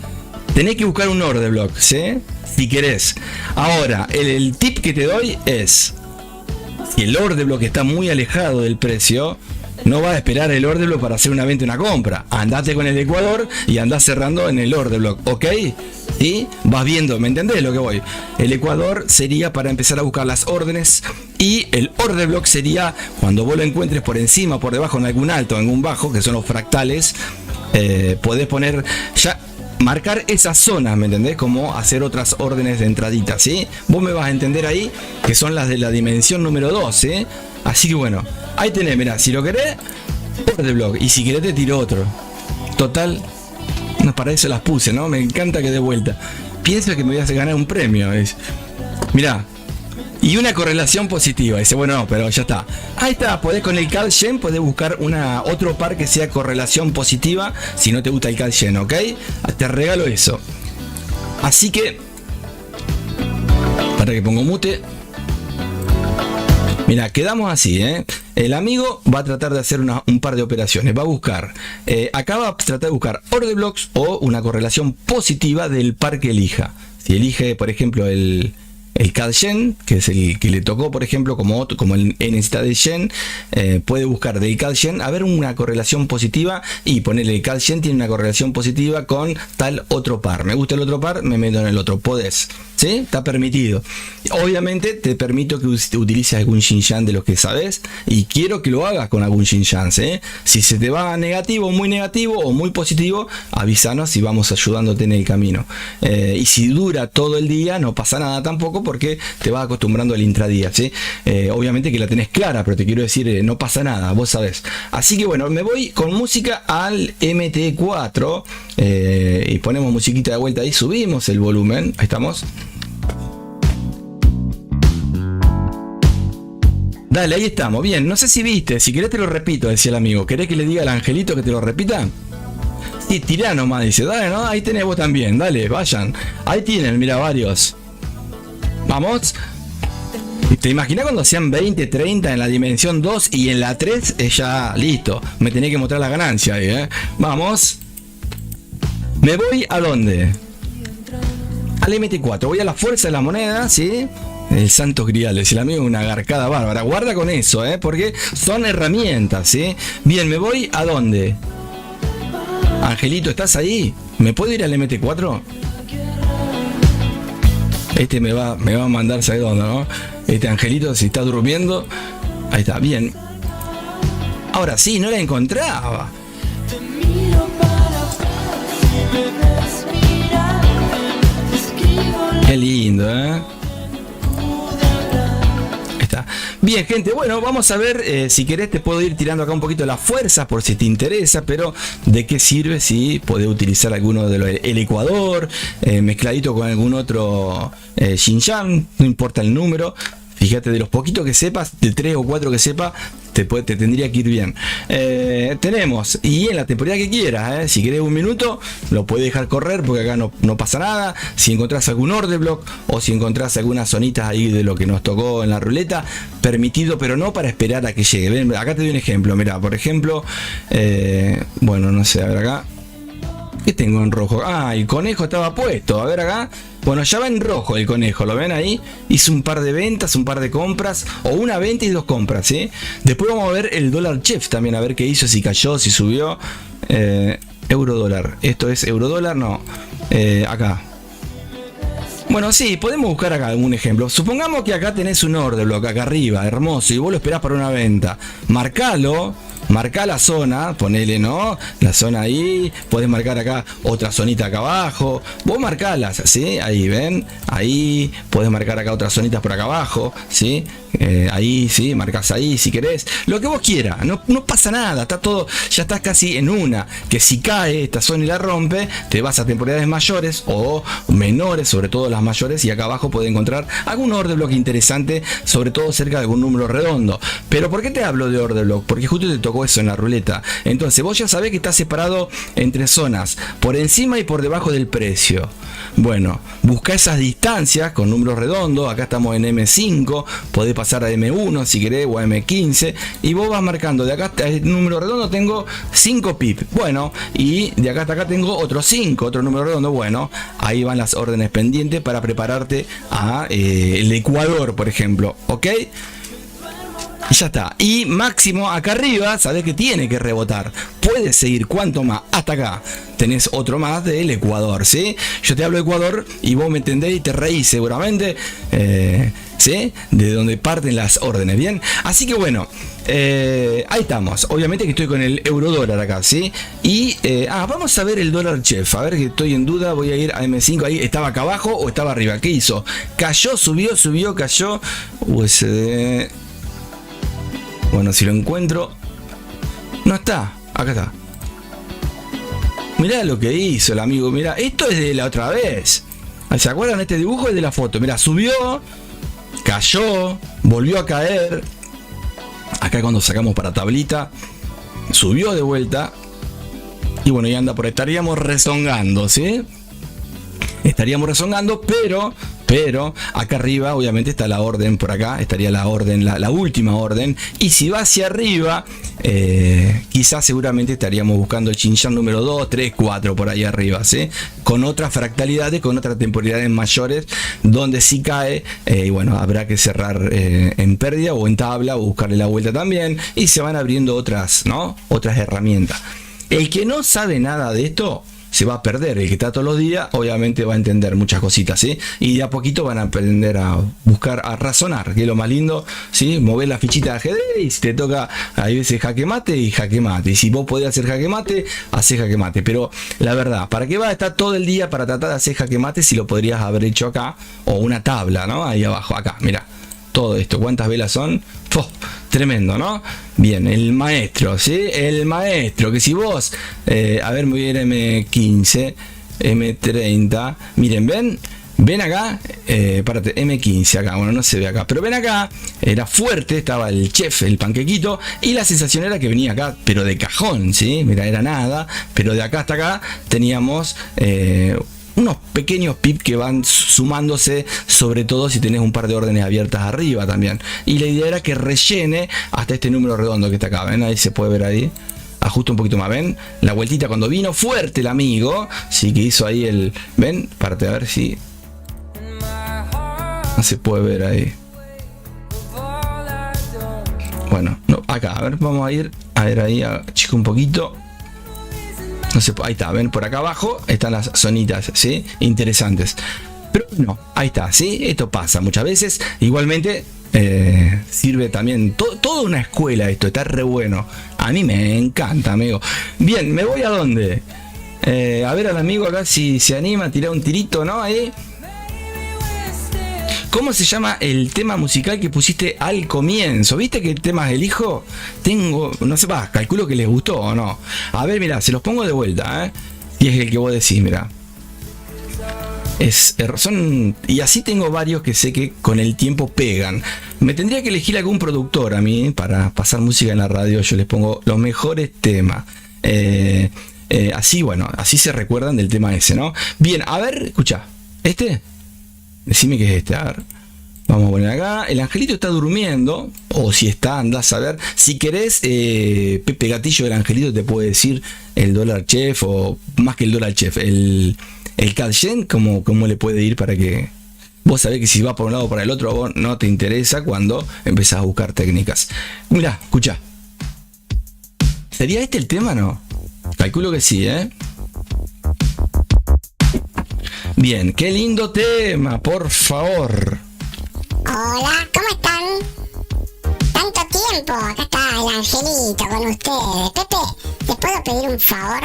Tenés que buscar un order block, ¿sí? Si querés. Ahora, el tip que te doy es, si el order block está muy alejado del precio, no vas a esperar el order block para hacer una venta y una compra. Andate con el Ecuador y andás cerrando en el order block, ¿ok? ¿Sí? Vas viendo, ¿me entendés lo que voy? El Ecuador sería para empezar a buscar las órdenes y el order block sería cuando vos lo encuentres por encima, por debajo, en algún alto, en algún bajo, que son los fractales. Podés poner ya, marcar esas zonas, ¿me entendés? Como hacer otras órdenes de entradita, ¿sí? Vos me vas a entender ahí que son las de la dimensión número 2, ¿eh? Así que bueno, ahí tenés, mirá, si lo querés, order block, y si querés te tiro otro. Total, no, para eso las puse, ¿no? Me encanta que dé vuelta. Pienso que me voy a ganar un premio, ¿ves? Mirá, y una correlación positiva. Dice, bueno, no, pero ya está. Ahí está, podés con el CAD-Yen, podés buscar otro par que sea correlación positiva, si no te gusta el CAD-Yen, ¿ok? Te regalo eso. Así que, para que pongo mute. Mira, quedamos así, ¿eh? El amigo va a tratar de hacer un par de operaciones. Va a buscar, acá va a tratar de buscar order blocks o una correlación positiva del par que elija. Si elige, por ejemplo, el CAD-Yen, que es el que le tocó, por ejemplo, como el NZD-Yen, puede buscar del CAD-Yen a ver una correlación positiva y ponerle el CAD-Yen tiene una correlación positiva con tal otro par. Me gusta el otro par, me meto en el otro. Podés, ¿sí? Está permitido. Obviamente te permito que utilices algún Xinjiang de los que sabes y quiero que lo hagas con algún Xinjiang, ¿sí? Si se te va negativo o muy positivo, avísanos y vamos ayudándote en el camino. Y si dura todo el día, no pasa nada tampoco, porque te vas acostumbrando al intradía, ¿sí? Obviamente que la tenés clara, pero te quiero decir, no pasa nada, vos sabés. Así que bueno, me voy con música al MT4 y ponemos musiquita de vuelta ahí, subimos el volumen, ahí estamos. Dale, ahí estamos, bien, no sé si viste, si querés te lo repito, decía el amigo. ¿Querés que le diga al angelito que te lo repita? tirá nomás, dice. Dale, ¿no? Ahí tenés vos también, dale, vayan. Ahí tienen, mira, varios. Vamos. ¿Te imaginas cuando hacían 20, 30 en la dimensión 2 y en la 3 ya listo? Me tenía que mostrar la ganancia ahí, ¿eh? Vamos. ¿Me voy a dónde? Al MT4. Voy a la fuerza de la moneda, ¿sí? El santo grial, es el amigo, una garcada bárbara. Guarda con eso, porque son herramientas, ¿sí? Bien, ¿me voy a dónde? Angelito, ¿estás ahí? ¿Me puedo ir al MT4? Este me va a mandar, ¿sabes dónde, no? Este Angelito, si está durmiendo. Ahí está, bien. Ahora sí, no la encontraba. Te miro para atrás y me ves mirar. Te escribo la Qué lindo, ¿eh? Está. Bien, gente, bueno, vamos a ver, si querés te puedo ir tirando acá un poquito la fuerza por si te interesa, pero ¿de qué sirve si podés utilizar alguno de los, el Ecuador, mezcladito con algún otro Xinjiang, no importa el número? Fíjate, de los poquitos que sepas, de 3 o 4 que sepas, te tendría que ir bien. Tenemos, y en la temporada que quieras, si querés un minuto, lo puedes dejar correr porque acá no pasa nada. Si encontrás algún order block o si encontrás algunas zonitas ahí de lo que nos tocó en la ruleta, permitido, pero no para esperar a que llegue. Ven, acá te doy un ejemplo, mira, por ejemplo, bueno, no sé, a ver acá. ¿Qué tengo en rojo? Ah, el conejo estaba puesto. A ver acá. Bueno, ya va en rojo el conejo. ¿Lo ven ahí? Hizo un par de ventas, un par de compras. O una venta y 2 compras, ¿sí? Después vamos a ver el dólar chef también. A ver qué hizo, si cayó, si subió. Euro dólar. ¿Esto es euro dólar? No. Acá. Bueno, sí, podemos buscar acá algún ejemplo. Supongamos que acá tenés un order block acá arriba, hermoso, y vos lo esperás para una venta. Marcalo. Marca la zona, ponele, ¿no? La zona ahí, podés marcar acá otra zonita acá abajo. Vos marcalas, ¿sí? Ahí, ¿ven? Ahí, podés marcar acá otras zonitas por acá abajo, ¿sí? Ahí, sí, marcas ahí si querés. Lo que vos quieras, no pasa nada, está todo, ya estás casi en una. Que si cae esta zona y la rompe, te vas a temporalidades mayores o menores, sobre todo las mayores, y acá abajo podés encontrar algún order block interesante, sobre todo cerca de algún número redondo. Pero ¿por qué te hablo de order block? Porque justo te tocó eso en la ruleta. Entonces vos ya sabés que está separado entre zonas por encima y por debajo del precio. Bueno, busca esas distancias con números redondos. Acá estamos en M5, podés pasar a M1 si querés o a M15 y vos vas marcando de acá hasta el número redondo tengo 5 pip. Bueno, y de acá hasta acá tengo otros 5, otro número redondo. Bueno, ahí van las órdenes pendientes para prepararte a el Ecuador, por ejemplo, ¿ok? Y ya está. Y máximo acá arriba, sabés que tiene que rebotar. Puedes seguir cuanto más. Hasta acá tenés otro más del Ecuador, ¿sí? Yo te hablo de Ecuador y vos me entendés y te reís seguramente, ¿sí? De donde parten las órdenes, ¿bien? Así que bueno, ahí estamos. Obviamente que estoy con el euro dólar acá, ¿sí? Y, vamos a ver el dólar chef. A ver, que estoy en duda. Voy a ir a M5. Ahí estaba acá abajo o estaba arriba. ¿Qué hizo? Cayó, subió, cayó. USD. Bueno, si lo encuentro. No está, acá está. Mirá lo que hizo el amigo. Mirá, esto es de la otra vez. ¿Se acuerdan? Este dibujo es de la foto. Mirá, subió, cayó, volvió a caer. Acá cuando sacamos para tablita, subió de vuelta. Y bueno, ya anda por ahí. Estaríamos rezongando, ¿sí? Estaríamos rezongando, pero acá arriba obviamente está la orden, por acá estaría la orden, la última orden, y si va hacia arriba, quizás seguramente estaríamos buscando el Xinjiang número 2, 3, 4 por ahí arriba, ¿sí? Con otras fractalidades, con otras temporalidades mayores, donde si cae, y bueno, habrá que cerrar en pérdida o en tabla o buscarle la vuelta también, y se van abriendo otras, ¿no? Otras herramientas. El que no sabe nada de esto se va a perder. El que está todos los días obviamente va a entender muchas cositas, ¿sí? Y de a poquito van a aprender a buscar, a razonar, que es lo más lindo, ¿sí? Mover la fichita de ajedrez y si te toca, hay veces jaque mate y jaque mate. Y si vos podés hacer jaque mate, hacés jaque mate. Pero la verdad, ¿para qué vas a estar todo el día para tratar de hacer jaque mate si lo podrías haber hecho acá? O una tabla, ¿no? Ahí abajo, acá, mira. Todo esto, ¿cuántas velas son? ¡Oh! Tremendo, ¿no? Bien, el maestro, ¿sí? El maestro, que si vos, a ver, me voy a ir M15, M30, miren, ¿ven? Ven acá, párate, M15 acá, bueno, no se ve acá, pero ven acá, era fuerte, estaba el chef, el panquequito, y la sensación era que venía acá, pero de cajón, ¿sí? Mira, era nada, pero de acá hasta acá teníamos unos pequeños pips que van sumándose, sobre todo si tenés un par de órdenes abiertas arriba también. Y la idea era que rellene hasta este número redondo que está acá, ¿ven? Ahí se puede ver ahí. Ajusto un poquito más, ¿ven? La vueltita cuando vino fuerte el amigo, sí, que hizo ahí el... ¿Ven? Parte a ver si... No se puede ver ahí. Bueno, no, acá, a ver, vamos a ver ahí, chico un poquito. No sé, ahí está, ven, por acá abajo están las zonitas, ¿sí? Interesantes. Pero no, ahí está, ¿sí? Esto pasa muchas veces. Igualmente, sirve también, toda una escuela esto, está re bueno. A mí me encanta, amigo. Bien, ¿me voy a dónde? A ver al amigo acá si se anima a tirar un tirito, ¿no? Ahí. ¿Cómo se llama el tema musical que pusiste al comienzo? ¿Viste qué temas elijo? Tengo, no sé, calculo que les gustó o no. A ver, mirá, se los pongo de vuelta, ¿eh? Y es el que vos decís, mirá. Y así tengo varios que sé que con el tiempo pegan. Me tendría que elegir algún productor a mí para pasar música en la radio. Yo les pongo los mejores temas. Así, bueno, así se recuerdan del tema ese, ¿no? Bien, a ver, escucha. ¿Este? Decime que es este, a ver. Vamos a poner acá. El angelito está durmiendo. O si está, andás a ver. Si querés, Pepe Gatillo del angelito te puede decir el dólar chef. O más que el dólar chef. El CAD-Yen, ¿cómo le puede ir para que... Vos sabés que si va por un lado o para el otro, a vos no te interesa cuando empezás a buscar técnicas. Mirá, escuchá. ¿Sería este el tema, no? Calculo que sí, ¿eh? Bien, qué lindo tema, por favor. Hola, ¿cómo están? Tanto tiempo, acá está el angelito con ustedes. Pepe, ¿te puedo pedir un favor?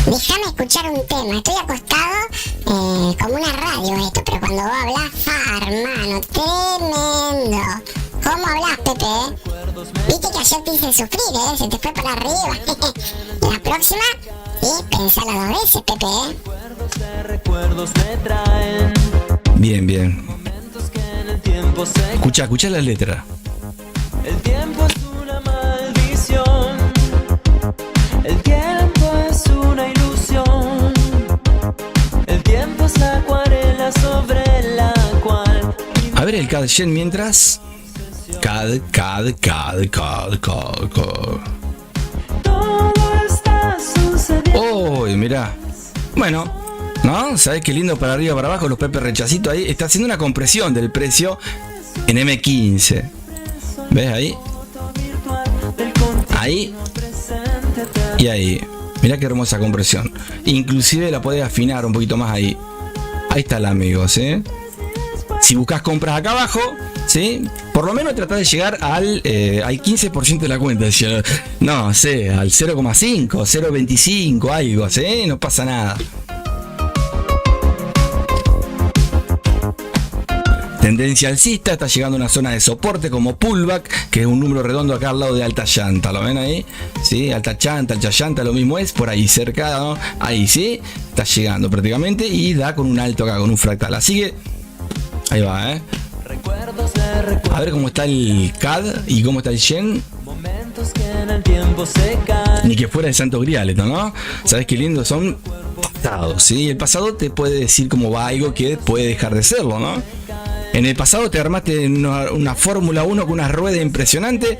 Déjame escuchar un tema, estoy acostado como una radio esto, pero cuando vos hablás, hermano, tremendo. ¿Cómo hablás, Pepe? Viste que ayer te hice sufrir, se te fue para arriba. La próxima, sí, pensala 2 veces, Pepe, Bien, bien. Escucha la letra. El tiempo es una maldición. El tiempo es una ilusión. El tiempo es la acuarela sobre la cual... A ver el CAD-Yen mientras. CAD. Todo está sucediendo. Uy, mirá. Bueno, ¿no? ¿Sabés qué lindo para arriba para abajo? Los Pepe Rechacito ahí. Está haciendo una compresión del precio en M15. ¿Ves ahí? Ahí. Y ahí. Mirá qué hermosa compresión. Inclusive la podés afinar un poquito más ahí. Ahí está el amigo, ¿sí? Si buscas compras acá abajo, ¿sí? Por lo menos tratá de llegar al 15% de la cuenta. No sé, al 0,5, 0,25, algo, ¿sí? No pasa nada. Tendencia alcista, está llegando a una zona de soporte como pullback, que es un número redondo acá al lado de alta llanta, ¿lo ven ahí? Sí, alta llanta, lo mismo es, por ahí cerca, ¿no? Ahí, ¿sí? Está llegando prácticamente y da con un alto acá, con un fractal, así que ahí va, ¿eh? A ver cómo está el CAD y cómo está el Yen. Ni que fuera de Santo Grial esto, ¿no? ¿Sabes qué lindo? Son pasados, ¿sí? El pasado te puede decir cómo va algo que puede dejar de serlo, ¿no? En el pasado te armaste una Fórmula 1 con una rueda impresionante,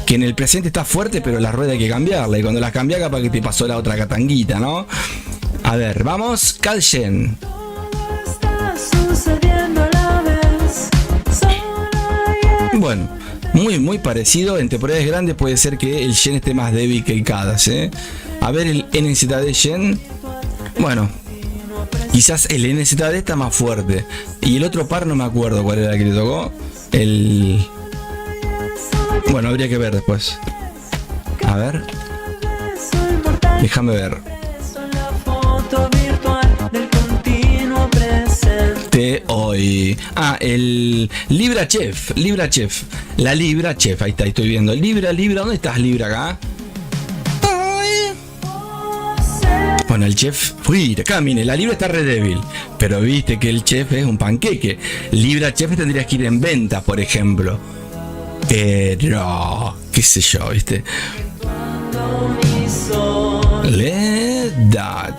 que en el presente está fuerte, pero la rueda hay que cambiarla. Y cuando la cambias, capaz que te pasó la otra catanguita, ¿no? A ver, vamos, CAD-Yen. Está sucediendo a la vez. Bueno, muy parecido. En temporadas grandes puede ser que el Yen esté más débil que el CAD, ¿eh? A ver el NZD Yen. Bueno, quizás el NZD está más fuerte. Y el otro par no me acuerdo cuál era el que le tocó. Bueno, habría que ver después. A ver. Déjame ver. Hoy. El Libra Chef. La Libra Chef. Ahí está, estoy viendo. Libra. ¿Dónde estás, Libra, acá? Bueno, el chef, uy, acá mire, la libra está re débil, pero viste que el chef es un panqueque. Libra chef tendrías que ir en venta, por ejemplo. Pero, qué sé yo, viste. Let that.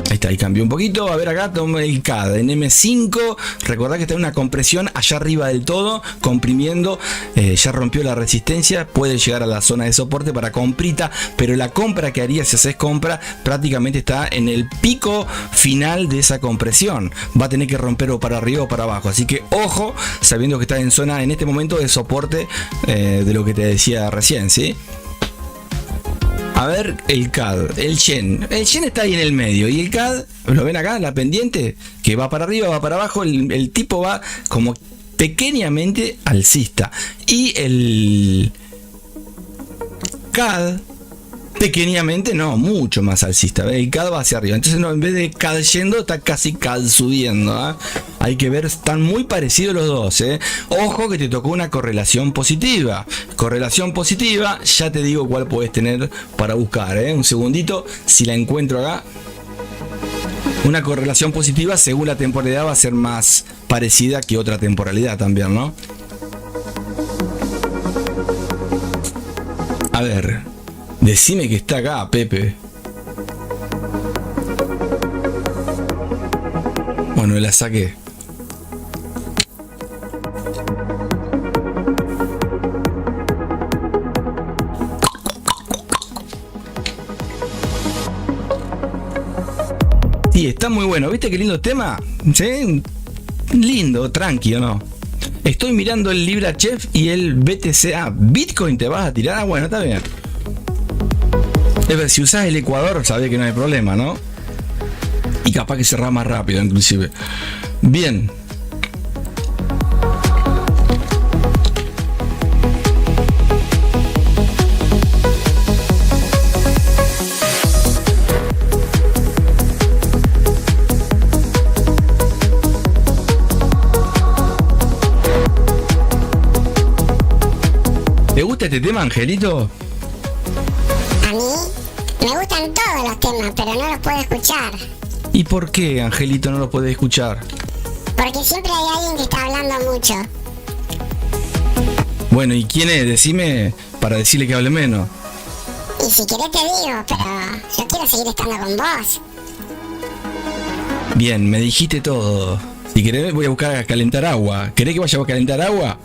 Ahí está, ahí cambió un poquito. A ver acá, toma el CAD en M5. Recordá que está en una compresión allá arriba del todo, comprimiendo. Ya rompió la resistencia. Puede llegar a la zona de soporte para comprita, pero la compra que haría si haces compra prácticamente está en el pico final de esa compresión. Va a tener que romper o para arriba o para abajo. Así que ojo, sabiendo que está en zona en este momento de soporte de lo que te decía recién, ¿sí? A ver el CAD, el Shen. El Shen está ahí en el medio. Y el CAD, ¿lo ven acá? La pendiente, que va para arriba, va para abajo. El tipo va como pequeñamente alcista. Y el CAD, pequeñamente, no, mucho más alcista. ¿Ves? El CAD va hacia arriba. Entonces, no, en vez de CAD yendo, está casi CAD subiendo. ¿Eh? Hay que ver, están muy parecidos los dos. Ojo que te tocó una correlación positiva. Correlación positiva, ya te digo cuál puedes tener para buscar. Un segundito, si la encuentro acá. Una correlación positiva, según la temporalidad, va a ser más parecida que otra temporalidad también, ¿no? A ver, decime que está acá, Pepe. Bueno, la saqué. Sí, está muy bueno. ¿Viste qué lindo tema? ¿Sí? Lindo, tranquilo, ¿no? Estoy mirando el Libra Chef y el BTC. Ah, Bitcoin te vas a tirar. Ah, bueno, está bien. Es ver, si usás el Ecuador, sabés que no hay problema, ¿no? Y capaz que cerrás más rápido, inclusive. Bien. ¿Te gusta este tema, Angelito? A mí me gustan todos los temas, pero no los puedo escuchar. ¿Y por qué, Angelito, no lo podés escuchar? Porque siempre hay alguien que está hablando mucho. Bueno, ¿y quién es? Decime para decirle que hable menos. Y si querés te digo, pero yo quiero seguir estando con vos. Bien, me dijiste todo. Si querés voy a buscar a calentar agua. ¿Querés que vaya a calentar agua?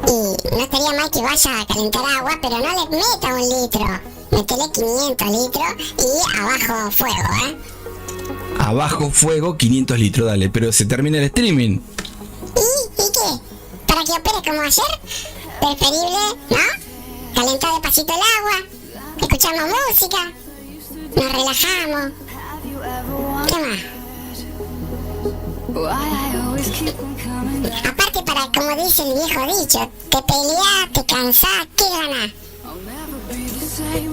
Y no estaría mal que vaya a calentar agua, pero no le meta 1 litro. Métele 500 litros y abajo fuego, ¿eh? Abajo fuego, 500 litros, dale. Pero se termina el streaming. ¿Y qué? ¿Para que opere como ayer? Preferible, ¿no? Calentar despacito el agua, escuchamos música, nos relajamos. ¿Qué más? Aparte, para, como dice el viejo dicho, te peleás, te cansás, ¿qué ganás?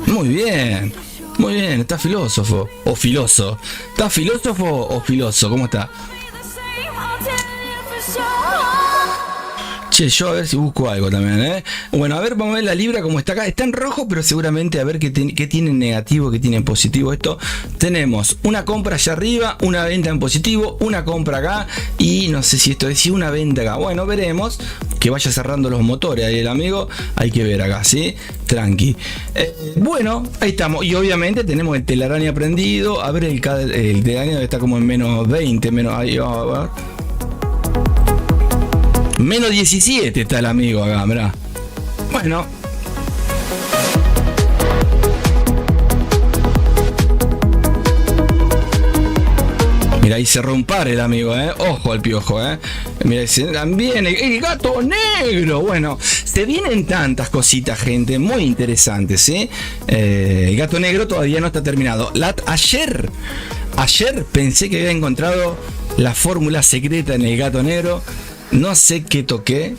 Muy bien, muy bien, está filósofo. O filoso. ¿Está filósofo o filoso? ¿Cómo está? Che, yo a ver si busco algo también, ¿eh? Bueno, a ver, vamos a ver la libra como está acá. Está en rojo, pero seguramente a ver qué tiene en negativo, qué tiene en positivo esto. Tenemos una compra allá arriba, una venta en positivo, una compra acá y no sé si esto es una venta acá. Bueno, veremos. Que vaya cerrando los motores ahí el amigo. Hay que ver acá, ¿sí? Tranqui. Bueno, ahí estamos. Y obviamente tenemos el telaraña prendido. A ver, el telaraña está como en menos 20, menos... Ahí va, a ver. Menos 17 está el amigo acá, mirá. Bueno. Mira, ahí cerró un par el amigo, Ojo al piojo, Mira, también el gato negro. Bueno, se vienen tantas cositas, gente, muy interesantes, ¿sí? El gato negro todavía no está terminado. Ayer pensé que había encontrado la fórmula secreta en el gato negro. No sé qué toqué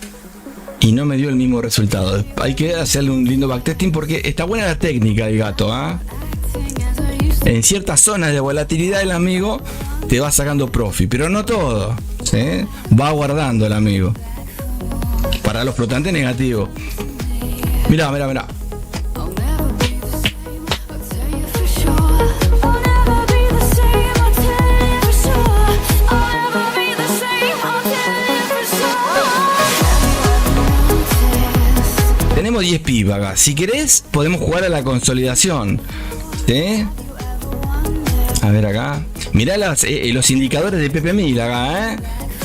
y no me dio el mismo resultado. Hay que hacerle un lindo backtesting porque está buena la técnica del gato, En ciertas zonas de volatilidad el amigo te va sacando profit, pero no todo, ¿sí? Va guardando el amigo. Para para los flotantes negativo. Mirá. I'll never be the same, I'll tell you for sure. I'll never be the same, I'll tell you for sure. I'll never be the same, I'll tell you for sure. Tenemos 10 pipas acá. Si querés, podemos jugar a la consolidación. ¿Sí? A ver acá. Mirá los indicadores de Pepe Mil acá, ¿eh?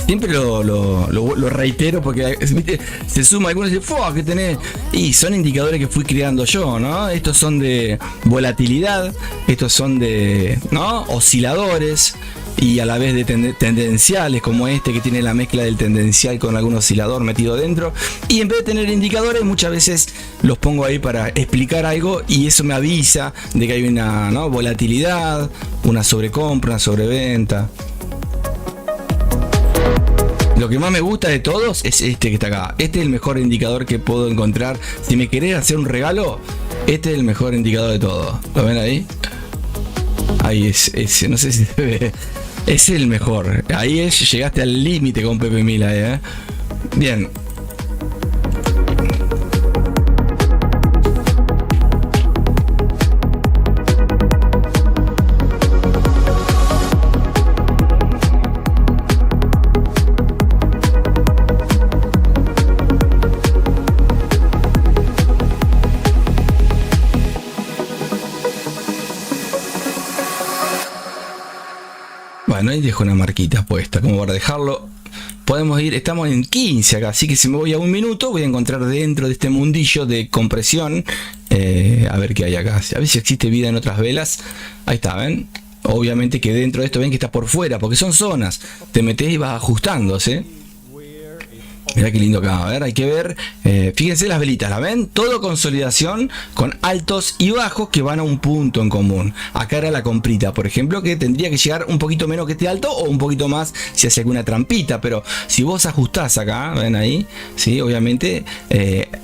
Siempre lo reitero porque ¿viste? Se suma algunos y dicen, ¡fua! ¿Qué tenés? Y son indicadores que fui creando yo, ¿no? Estos son de volatilidad, estos son de, ¿no? Osciladores y a la vez de tendenciales, como este que tiene la mezcla del tendencial con algún oscilador metido dentro. Y en vez de tener indicadores, muchas veces los pongo ahí para explicar algo y eso me avisa de que hay una, ¿no? Volatilidad, una sobrecompra, una sobreventa. Lo que más me gusta de todos es este que está acá. Este es el mejor indicador que puedo encontrar. Si me querés hacer un regalo, este es el mejor indicador de todos. ¿Lo ven ahí? Ahí es, no sé si se ve. Es el mejor. Ahí es, llegaste al límite con Pepe Mila, ¿eh? Bien. Bueno, ahí dejo una marquita puesta como para dejarlo. Podemos ir, estamos en 15 acá, así que si me voy a un minuto voy a encontrar dentro de este mundillo de compresión, a ver qué hay acá, a ver si existe vida en otras velas. Ahí está, ¿ven? Obviamente que dentro de esto ven que está por fuera, porque son zonas, te metés y vas ajustándose. Mirá qué lindo acá, a ver, hay que ver, fíjense las velitas, ¿la ven? Todo consolidación con altos y bajos que van a un punto en común. Acá era la comprita, por ejemplo, que tendría que llegar un poquito menos que este alto o un poquito más si hace alguna trampita, pero si vos ajustás acá, ven ahí, sí, obviamente,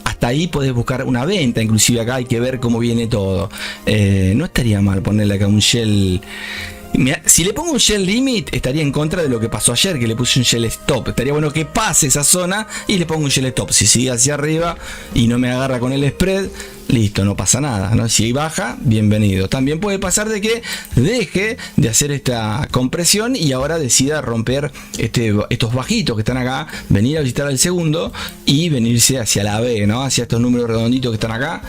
hasta ahí podés buscar una venta, inclusive acá hay que ver cómo viene todo. No estaría mal ponerle acá un shell. Mirá, si le pongo un shell limit estaría en contra de lo que pasó ayer, que le puse un shell stop. Estaría bueno que pase esa zona y le pongo un shell stop. Si sigue hacia arriba y no me agarra con el spread, listo, no pasa nada, ¿no? Si baja, bienvenido. También puede pasar de que deje de hacer esta compresión y ahora decida romper estos bajitos que están acá, venir a visitar al segundo y venirse hacia la B, ¿no? Hacia estos números redonditos que están acá.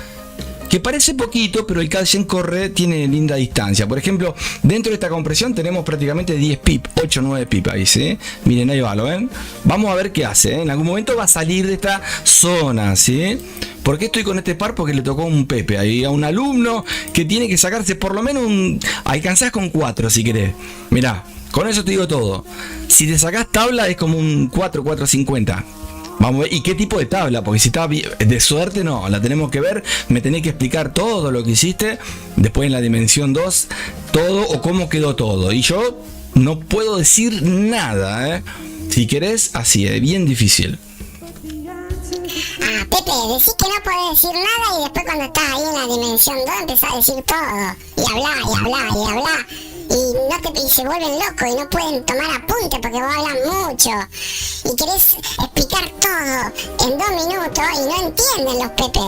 Que parece poquito, pero el Calgen corre, tiene linda distancia. Por ejemplo, dentro de esta compresión tenemos prácticamente 10 pip, 8 o 9 pip ahí, ¿sí? Miren, ahí va, ¿lo ven? Vamos a ver qué hace, ¿eh? En algún momento va a salir de esta zona, ¿sí? ¿Por qué estoy con este par? Porque le tocó un Pepe ahí a un alumno que tiene que sacarse por lo menos un... Alcanzás con 4 si querés. Mirá, con eso te digo todo. Si te sacás tabla es como un 4,450. Vamos a ver, ¿y qué tipo de tabla? Porque si está de suerte, no, la tenemos que ver. Me tenés que explicar todo lo que hiciste. Después en la dimensión 2, todo o cómo quedó todo. Y yo no puedo decir nada, ¿eh? Si querés, así es, bien difícil. Ah, Pepe, decís que no podés decir nada y después cuando estás ahí en la dimensión 2 empezás a decir todo. Y hablar. Y se vuelven locos y no pueden tomar apunte porque vos hablas mucho. Y querés explicar todo en 2 minutos y no entienden los Pepe.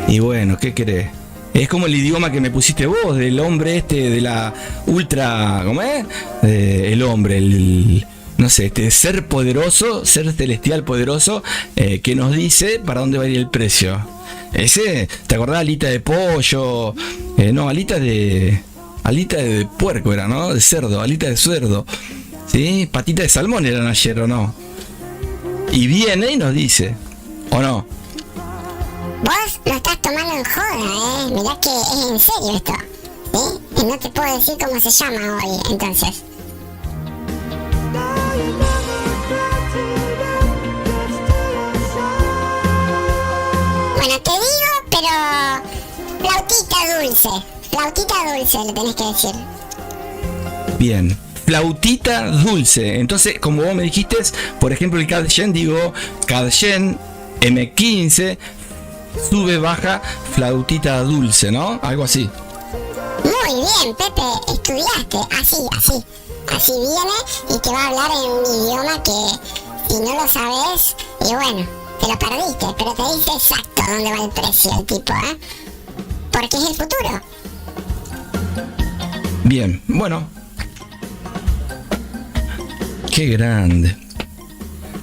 Y bueno, ¿qué querés? Es como el idioma que me pusiste vos, del hombre este, de la ultra... ¿Cómo es? El hombre, el... No sé, este ser poderoso, ser celestial poderoso, que nos dice para dónde va a ir el precio. Ese, ¿te acordás? Alita de pollo, no, alita de puerco era, ¿no? De cerdo, alita de cerdo, ¿sí? Patita de salmón eran ayer, ¿o no? Y viene y nos dice, ¿o no? Vos lo estás tomando en joda, mirá que es en serio esto, ¿sí? Y no te puedo decir cómo se llama hoy, entonces. Bueno, te digo, pero flautita dulce le tenés que decir. Bien, flautita dulce. Entonces, como vos me dijiste, por ejemplo, el Calgen, digo Calgen M15, sube, baja, flautita dulce, ¿no? Algo así. Muy bien, Pepe, estudiaste, así viene y te va a hablar en un idioma que Si no lo sabes, y bueno, te lo perdiste, pero te dice exacto dónde va el precio el tipo, ¿eh? Porque es el futuro. Bien, bueno. Qué grande.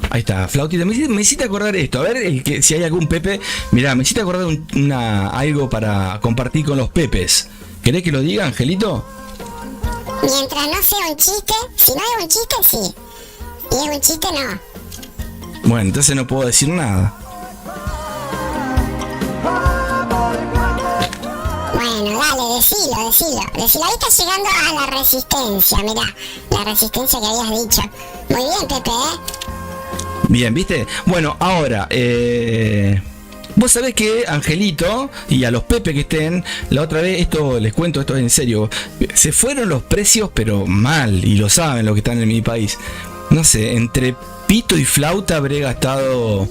Ahí está, flautita. Me hiciste acordar esto. A ver, si hay algún Pepe. Mirá, me hiciste acordar algo para compartir con los Pepes. ¿Querés que lo diga, Angelito? Mientras no sea un chiste, si no es un chiste, sí. Y es un chiste, no. Bueno, entonces no puedo decir nada. Bueno, dale, decilo. Ahí está llegando a la resistencia, mirá. La resistencia que habías dicho. Muy bien, Pepe, Bien, ¿viste? Bueno, ahora, vos sabés que Angelito y a los Pepe que estén, la otra vez, esto les cuento, esto es en serio, se fueron los precios, pero mal, y lo saben los que están en mi país. No sé, entre pito y flauta habré gastado,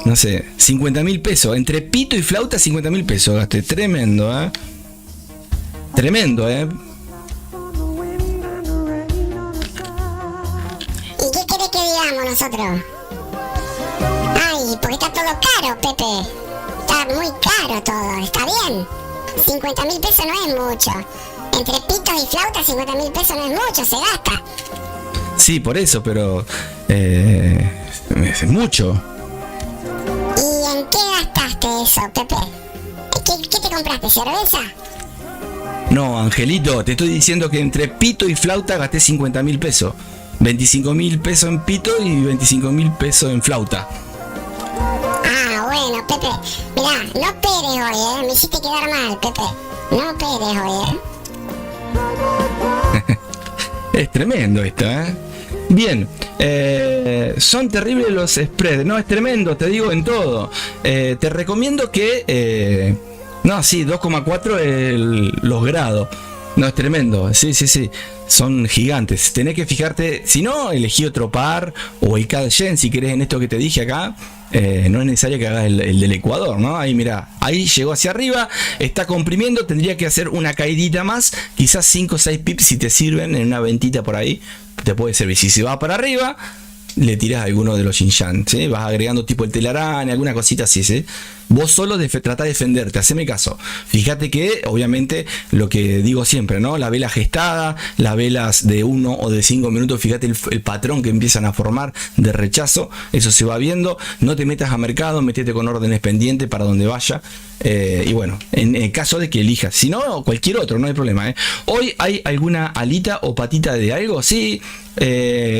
no sé, 50.000 pesos. Entre pito y flauta, 50.000 pesos gasté. Tremendo, ¿eh? Tremendo, ¿eh? ¿Y qué querés que digamos nosotros? Ay, porque está todo caro, Pepe. Está muy caro todo, ¿está bien? 50.000 pesos no es mucho. Entre pitos y flautas, 50.000 pesos no es mucho, se gasta. Sí, por eso, pero es mucho. ¿Y en qué gastaste eso, Pepe? ¿Qué te compraste, cerveza? No, Angelito, te estoy diciendo que entre pito y flauta gasté 50.000 pesos. 25.000 pesos en pito y 25.000 pesos en flauta. Ah, bueno, Pepe. Mirá, no peres hoy, me hiciste quedar mal, Pepe. No peres hoy, Es tremendo esto, ¿eh? Bien, son terribles los spreads. No, es tremendo, te digo en todo. Te recomiendo que... no, sí, 2,4 los grados. No, es tremendo, sí. Son gigantes. Tenés que fijarte, si no, elegí otro par o el CAD-Gen si querés en esto que te dije acá. No es necesario que hagas el del Ecuador, ¿no? Ahí mirá, ahí llegó hacia arriba, está comprimiendo, tendría que hacer una caidita más, quizás 5 o 6 pips si te sirven en una ventita por ahí, te puede servir. Si se va para arriba, le tirás alguno de los Xinjiang, ¿sí? Vas agregando tipo el telaraña, alguna cosita así, ¿sí? Vos solo tratá de defenderte, haceme caso. Fíjate que, obviamente, lo que digo siempre, ¿no? La vela gestada, las velas de 1 o de 5 minutos, fíjate el patrón que empiezan a formar de rechazo, eso se va viendo. No te metas a mercado, metete con órdenes pendientes para donde vaya. Y bueno, en el caso de que elijas, si no, cualquier otro, no hay problema, ¿eh? Hoy hay alguna alita o patita de algo, sí.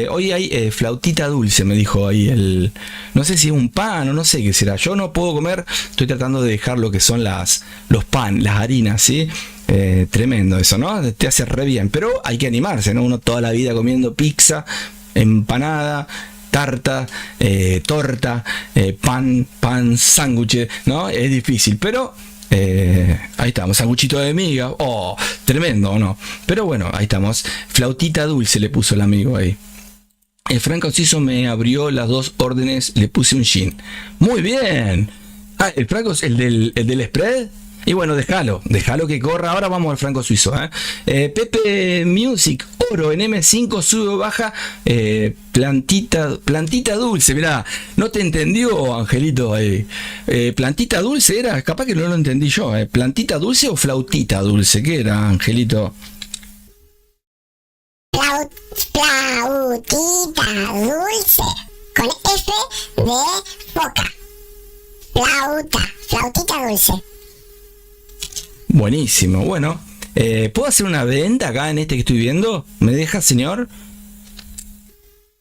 Hoy hay flautita dulce, me dijo ahí no sé si es un pan o no sé qué será. Yo no puedo comer, estoy tratando de dejar lo que son los pan, las harinas, ¿sí? Tremendo eso, ¿no? Te hace re bien, pero hay que animarse, ¿no? Uno toda la vida comiendo pizza, empanada, tarta, torta, pan, sándwich, ¿no? Es difícil, pero ahí estamos, sanguchito de miga, oh, tremendo, ¿no? Pero bueno, ahí estamos, flautita dulce le puso el amigo ahí. El Franco Suizo me abrió las 2 órdenes, le puse un gin. Muy bien. Ah, el Franco es el del spread. Y bueno, déjalo que corra. Ahora vamos al Franco Suizo, Pepe Music, oro en M5, sube o baja, plantita dulce, mirá, no te entendió, Angelito, plantita dulce era, capaz que no lo entendí yo, plantita dulce o flautita dulce, ¿qué era, Angelito? Flautita dulce, con F de foca. Flautita dulce. Buenísimo, bueno, ¿puedo hacer una venta acá en este que estoy viendo? ¿Me deja, señor?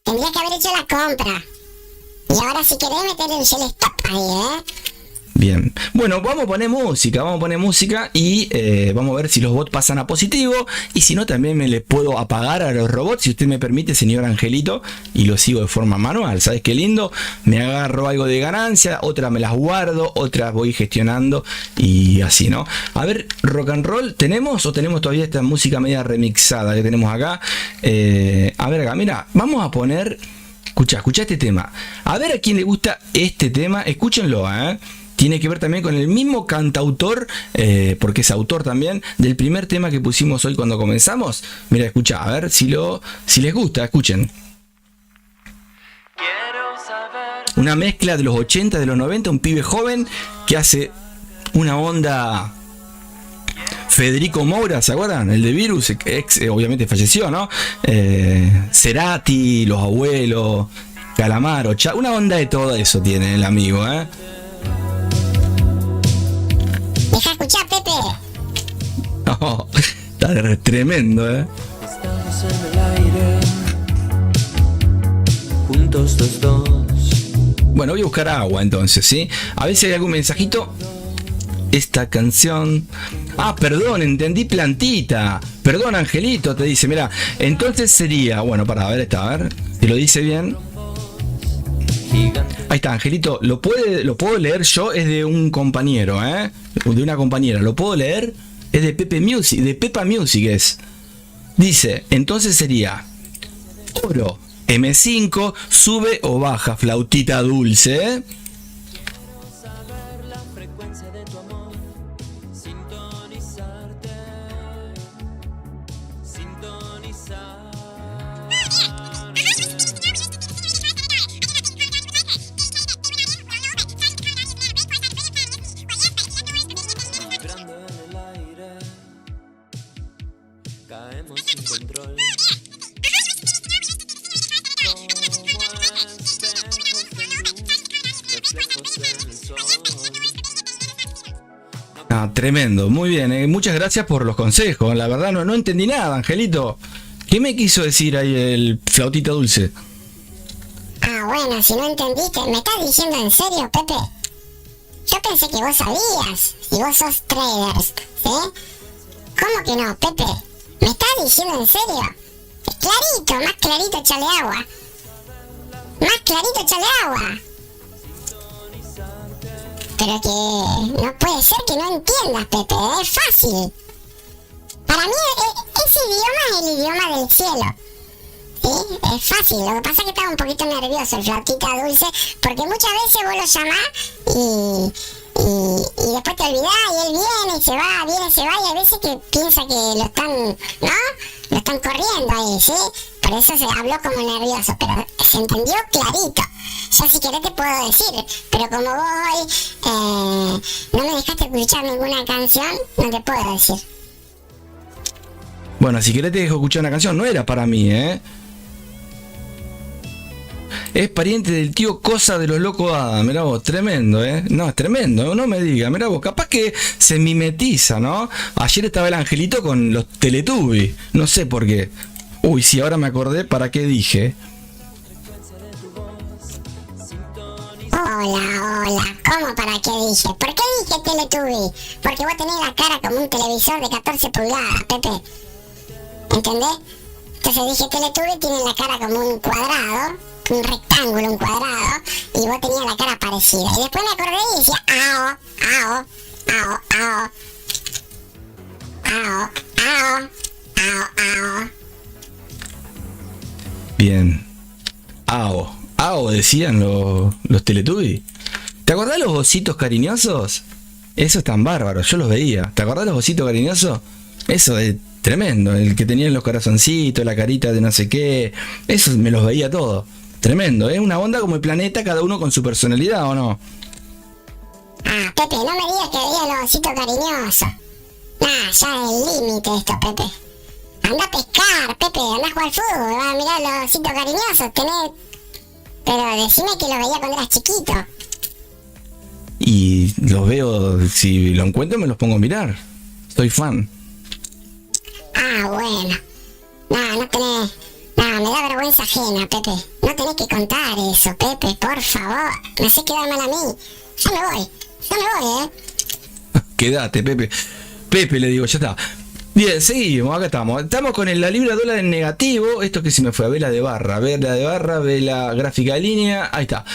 Tendría que haber hecho la compra. Y ahora si querés meter el shell stop ahí, Bien, bueno, vamos a poner música y vamos a ver si los bots pasan a positivo y si no también me les puedo apagar a los robots, si usted me permite, señor Angelito, y lo sigo de forma manual. ¿Sabes qué lindo? Me agarro algo de ganancia, otras me las guardo, otras voy gestionando y así, ¿no? A ver, rock and roll, ¿tenemos o tenemos todavía esta música media remixada que tenemos acá? A ver acá, mira, vamos a poner, escucha este tema, a ver a quién le gusta este tema, escúchenlo, Tiene que ver también con el mismo cantautor, porque es autor también, del primer tema que pusimos hoy cuando comenzamos. Mira, escucha, a ver si les gusta, escuchen. Quiero una mezcla de los 80, de los 90, un pibe joven que hace una onda Federico Moura, ¿se acuerdan? El de Virus, obviamente falleció, ¿no? Cerati, Los Abuelos, Calamaro, una onda de todo eso tiene el amigo, ¿eh? Deja escuchar, Pepe. No, está tremendo, ¿eh? Estamos en el aire, juntos los dos. Bueno, voy a buscar agua entonces, ¿sí? A ver si hay algún mensajito. Esta canción... Ah, perdón, entendí plantita. Perdón, Angelito, te dice, mira, entonces sería... Bueno, para ver, a ver si lo dice bien. Ahí está, Angelito, lo puedo leer yo, es de un compañero, ¿eh? De una compañera, ¿lo puedo leer? Es de Pepe Music, de Pepa Music es. Dice, entonces sería... Oro, M5, sube o baja, flautita dulce, ¿eh? Caemos sin control. Ah, tremendo, muy bien, muchas gracias por los consejos. La verdad no entendí nada, Angelito. ¿Qué me quiso decir ahí el flautita dulce? Ah, bueno, si no entendiste, ¿me estás diciendo en serio, Pepe? Yo pensé que vos sabías, y vos sos traders, ¿sí? ¿Cómo que no, Pepe? ¿Me estás diciendo en serio? Clarito, más clarito, échale agua. Más clarito, échale agua. Pero que no puede ser que no entiendas, Pepe, es fácil. Para mí ese idioma es el idioma del cielo. Sí, es fácil, lo que pasa es que estaba un poquito nervioso el flautita dulce, porque muchas veces vos lo llamás y después te olvidás y él viene y se va, y hay veces que piensa que lo están, ¿no? Lo están corriendo ahí, ¿sí? Por eso se habló como nervioso, pero se entendió clarito. Yo si querés te puedo decir, pero como vos hoy no me dejaste escuchar ninguna canción, no te puedo decir. Bueno, si querés te dejo escuchar una canción, no era para mí, ¿eh? Es pariente del tío Cosa de los Locos Adams, mirá vos, tremendo, ¿eh? No, es tremendo, no me digas, mirá vos, capaz que se mimetiza, ¿no? Ayer estaba el Angelito con los Teletubbies, no sé por qué. Uy, sí, ahora me acordé para qué dije. Hola, ¿cómo para qué dije? ¿Por qué dije Teletubby? Porque vos tenés la cara como un televisor de 14 pulgadas, Pepe. ¿Entendés? Entonces dije Teletubby tiene la cara como un cuadrado, un rectángulo, un cuadrado, y vos tenías la cara parecida. Y después me acordé y decía ao, ao, ao, ao, ao, ao, ao, ao. Bien. Ao decían los Teletubbies. ¿Te acordás los ositos cariñosos? Eso es tan bárbaro, yo los veía. ¿Te acordás los ositos cariñosos? Eso es tremendo, el que tenían los corazoncitos, la carita de no sé qué. Eso me los veía todo. Tremendo, es una onda como el planeta, cada uno con su personalidad, ¿o no? Ah, Pepe, no me digas que veía los ositos cariñosos. Nah, ya es el límite esto, Pepe. Anda a pescar, Pepe, anda a jugar al fútbol, va a mirar los ositos cariñosos, tenés... Pero decime que los veía cuando eras chiquito. Y los veo, si lo encuentro me los pongo a mirar. Soy fan. Ah, bueno. No tenés... No, me da vergüenza ajena, Pepe. No tenés que contar eso, Pepe, por favor. Me haces quedar mal a mí. Yo me voy, Quédate, Pepe. Pepe, le digo, ya está. Bien, seguimos, acá estamos. Estamos con la libra dólar en negativo. Esto que se me fue, vela de barra, vela gráfica de línea. Ahí está.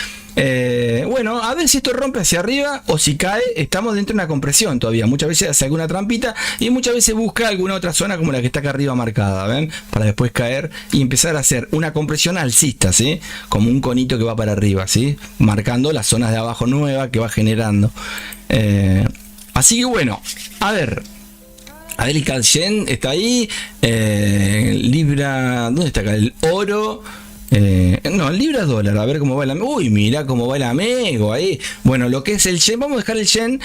Bueno, a ver si esto rompe hacia arriba o si cae. Estamos dentro de una compresión todavía. Muchas veces hace alguna trampita y muchas veces busca alguna otra zona como la que está acá arriba marcada, ¿ven? Para después caer y empezar a hacer una compresión alcista, ¿sí? Como un conito que va para arriba, ¿sí? Marcando las zonas de abajo nuevas que va generando. Así que bueno, a ver. Adel Calchen está ahí. Libra, ¿dónde está acá? El oro. No, libra dólar, a ver cómo va el amigo. Uy, mira cómo va el amigo ahí. Bueno, lo que es el yen, vamos a dejar el yen,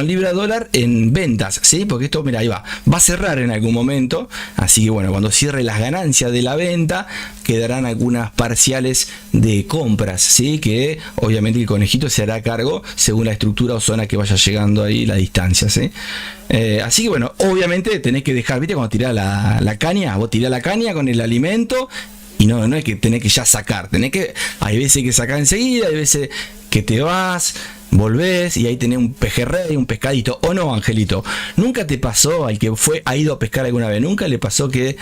libra dólar en ventas, ¿sí? Porque esto, mira, ahí va a cerrar en algún momento. Así que bueno, cuando cierre las ganancias de la venta, quedarán algunas parciales de compras, ¿sí? Que obviamente el conejito se hará cargo según la estructura o zona que vaya llegando ahí, la distancia, ¿sí? Así que bueno, obviamente tenés que dejar, ¿viste? Cuando tirás la caña, vos tirás la caña con el alimento. Y no es que tenés que ya sacar, hay veces que sacar enseguida, hay veces que te vas, volvés y ahí tenés un pejerrey, un pescadito. ¿O no, Angelito? ¿Nunca te pasó, al que ha ido a pescar alguna vez, nunca le pasó que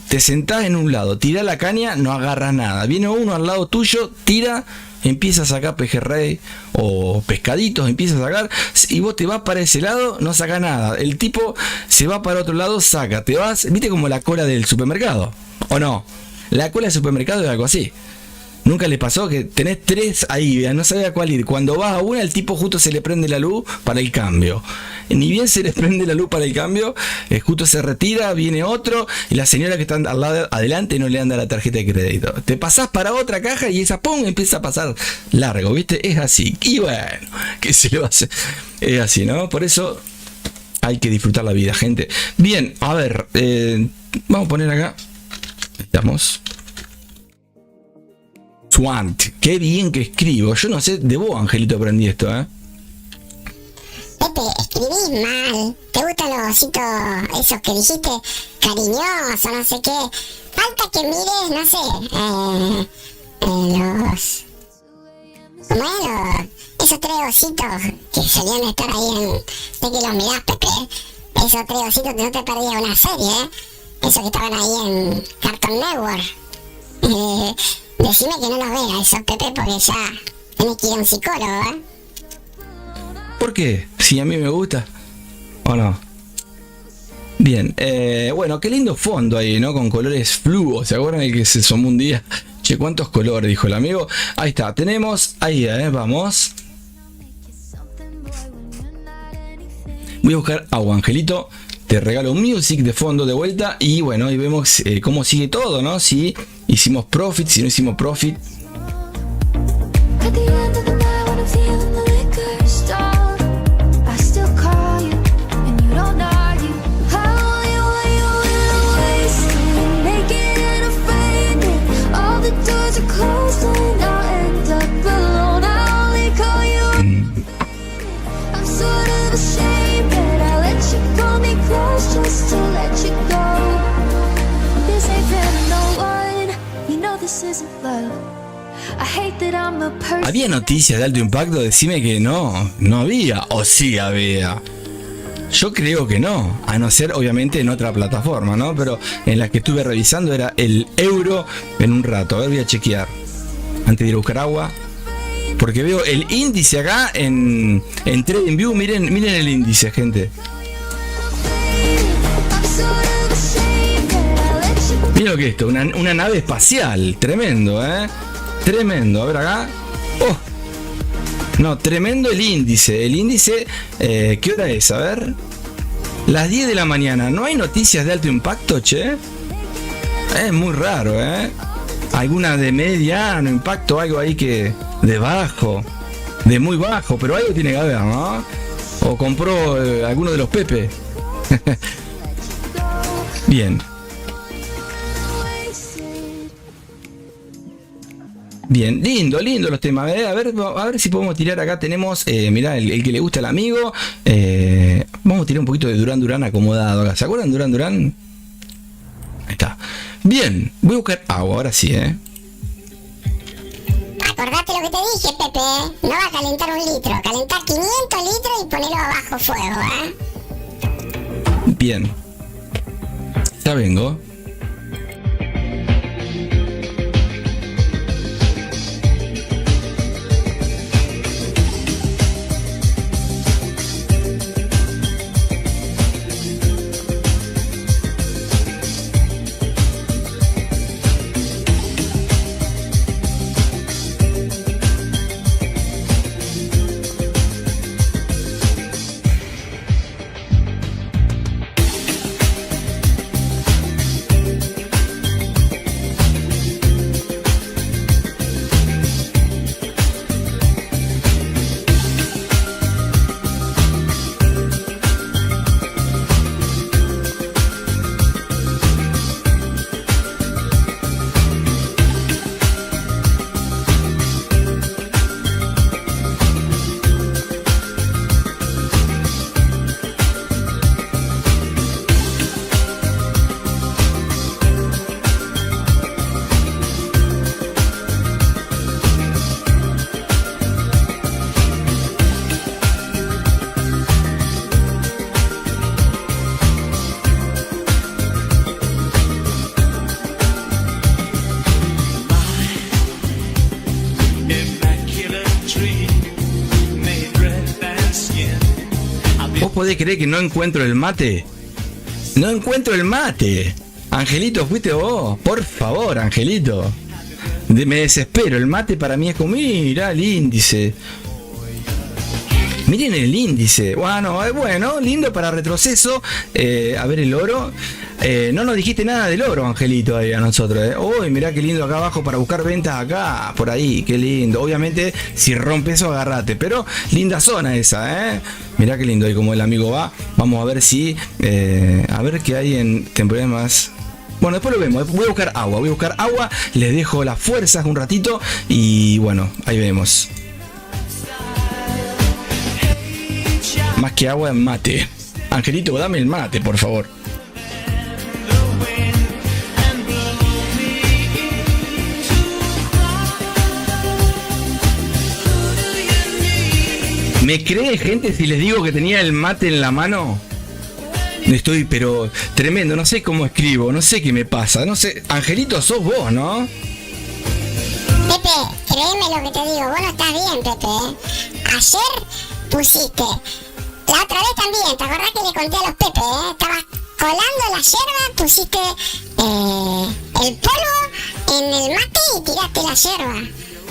te sentás en un lado, tirás la caña, no agarras nada? Viene uno al lado tuyo, tira, empieza a sacar pejerrey o pescaditos, empieza a sacar, y vos te vas para ese lado, no saca nada. El tipo se va para otro lado, saca, te vas, viste como la cola del supermercado, ¿o no? La cola del supermercado es algo así. ¿Nunca le pasó que tenés tres ahí, no sabía cuál ir? Cuando vas a una, el tipo justo se le prende la luz para el cambio. Ni bien se le prende la luz para el cambio, justo se retira, viene otro, y la señora que está al lado adelante no le anda la tarjeta de crédito. Te pasás para otra caja y esa ¡pum! Empieza a pasar largo, ¿viste? Es así. Y bueno, ¿qué se le va a hacer? Es así, ¿no? Por eso hay que disfrutar la vida, gente. Bien, a ver, vamos a poner acá. Estamos. Swant. Qué bien que escribo. Yo no sé, de vos, Angelito, aprendí esto, Pepe, escribís mal. ¿Te gustan los ositos esos que dijiste? Cariñosos, no sé qué. Falta que mires, no sé, los... ¿Cómo es? Esos tres ositos que solían estar ahí en... Sé que los mirás, Pepe. Esos tres ositos que no te perdías una serie, esos que estaban ahí en Cartoon Network. Decime que no los veas esos, Pepe, porque ya tenés que ir a un psicólogo, ¿Por qué? Si a mí me gusta. ¿O no? Bien, bueno, qué lindo fondo ahí, ¿no? Con colores fluos. ¿Se acuerdan de que se asomó un día? Che, ¿cuántos colores? Dijo el amigo. Ahí está, tenemos, ahí, vamos. Voy a buscar agua, Angelito. Te regalo music de fondo de vuelta. Y bueno, ahí vemos cómo sigue todo, ¿no? Si hicimos profit, si no hicimos profit. At the end of the night when I'm feeling the liquor stop, I still call you and you don't argue. How you wasted, naked and afraid that all the doors are closed and I'll end up alone. I only call you. I'm sort of ashamed that I let you pull me close just to let you go. This ain't fair to no one, you know this isn't love. ¿Había noticias de alto impacto? Decime que no había, o sí había. Yo creo que no, a no ser obviamente en otra plataforma, ¿no? Pero en la que estuve revisando era el euro en un rato. A ver, voy a chequear antes de ir a buscar agua, porque veo el índice acá en TradingView. Miren el índice, gente. Miren lo que es esto, una nave espacial, tremendo, tremendo. A ver acá. Oh. No, tremendo el índice. El índice, ¿qué hora es? A ver. Las 10 de la mañana. ¿No hay noticias de alto impacto, che? Es muy raro, Alguna de mediano impacto, algo ahí que de bajo, de muy bajo, pero algo tiene que haber, ¿no? O compró alguno de los Pepe. Bien. Bien, lindo los temas. A ver si podemos tirar acá. Tenemos, mirá, el que le gusta al amigo. Vamos a tirar un poquito de Duran Duran acomodado acá. ¿Se acuerdan de Duran Duran? Ahí está. Bien, voy a buscar agua, ahora sí, Acordate lo que te dije, Pepe. No va a calentar 1 litro. Calentar 500 litros y ponerlo a bajo fuego, Bien. Ya vengo. ¿Vos podés creer que no encuentro el mate? No encuentro el mate. Angelito, fuiste vos. Por favor, Angelito. Me desespero. El mate para mí es como, mira el índice. Miren el índice. Bueno, lindo para retroceso. A ver el oro. No nos dijiste nada del oro, Angelito, ahí a nosotros. Uy, mirá qué lindo acá abajo para buscar ventas acá, por ahí, qué lindo. Obviamente, si rompe eso, agarrate. Pero linda zona esa, Mirá qué lindo. Y como el amigo va, vamos a ver si. A ver qué hay en temporadas más. Bueno, después lo vemos. Voy a buscar agua. Les dejo las fuerzas un ratito. Y bueno, ahí vemos. Más que agua, mate. Angelito, dame el mate, por favor. ¿Me cree, gente, si les digo que tenía el mate en la mano? Estoy, pero tremendo, no sé cómo escribo, no sé qué me pasa, no sé. Angelito, sos vos, ¿no? Pepe, créeme lo que te digo, vos no estás bien, Pepe. Ayer pusiste, la otra vez también, ¿te acordás que le conté a los Pepe, Estabas colando la yerba, pusiste el polvo en el mate y tiraste la yerba.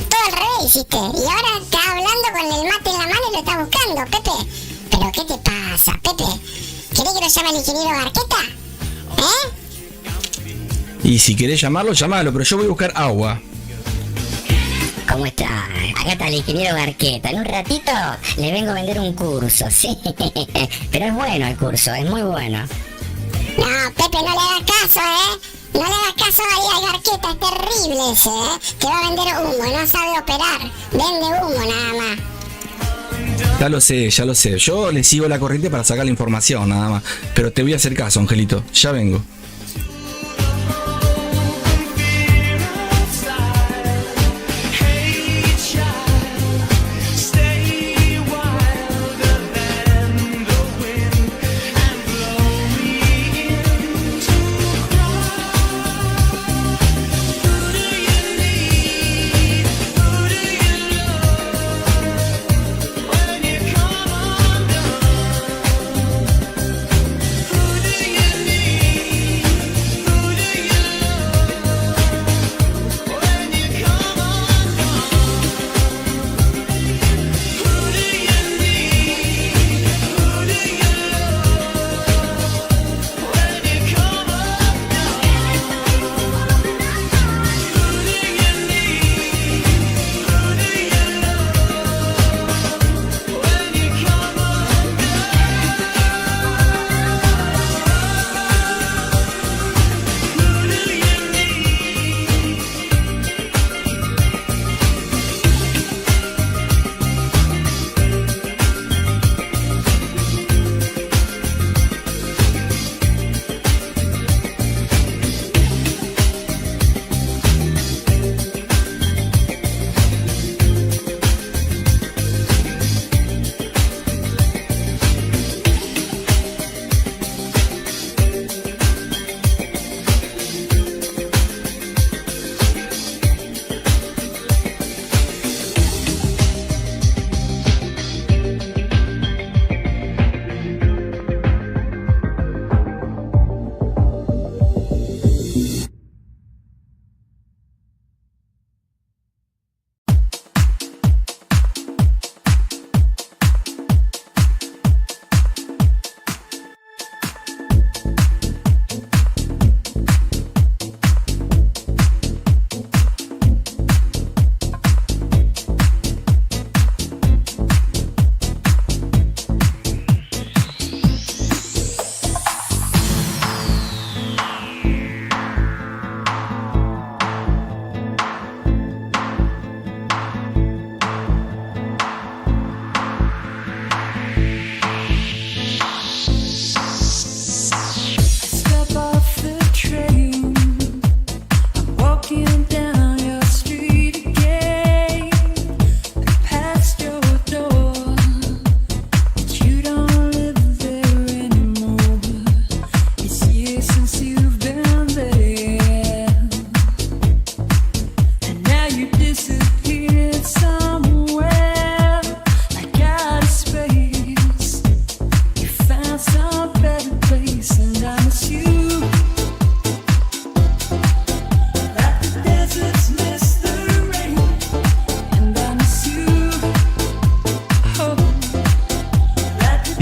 Todo al revés hiciste. Y ahora estás hablando con el mate en la mano y lo estás buscando, Pepe. ¿Pero qué te pasa, Pepe? ¿Querés que lo llame el ingeniero Garqueta? Y si querés llamarlo, llamalo, pero yo voy a buscar agua. ¿Cómo está? Acá está el ingeniero Garqueta. En un ratito le vengo a vender un curso, sí. Pero es bueno el curso, es muy bueno. No, Pepe, no le hagas caso, No le hagas caso ahí al Garqueta, es terrible ese, Te va a vender humo, no sabe operar. Vende humo nada más. Ya lo sé. Yo le sigo la corriente para sacar la información, nada más. Pero te voy a hacer caso, Angelito. Ya vengo.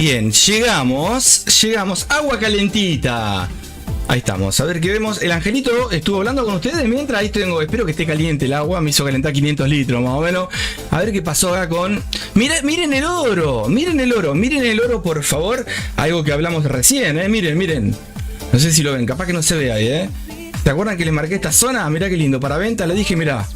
Bien, llegamos. Agua calentita. Ahí estamos, a ver qué vemos. El angelito estuvo hablando con ustedes mientras ahí tengo. Espero que esté caliente el agua. Me hizo calentar 500 litros más o menos. A ver qué pasó acá con. Miren el oro. Miren el oro, por favor. Algo que hablamos recién, miren. No sé si lo ven, capaz que no se ve ahí, ¿Se acuerdan que les marqué esta zona? Mirá qué lindo, para venta, le dije, mirá.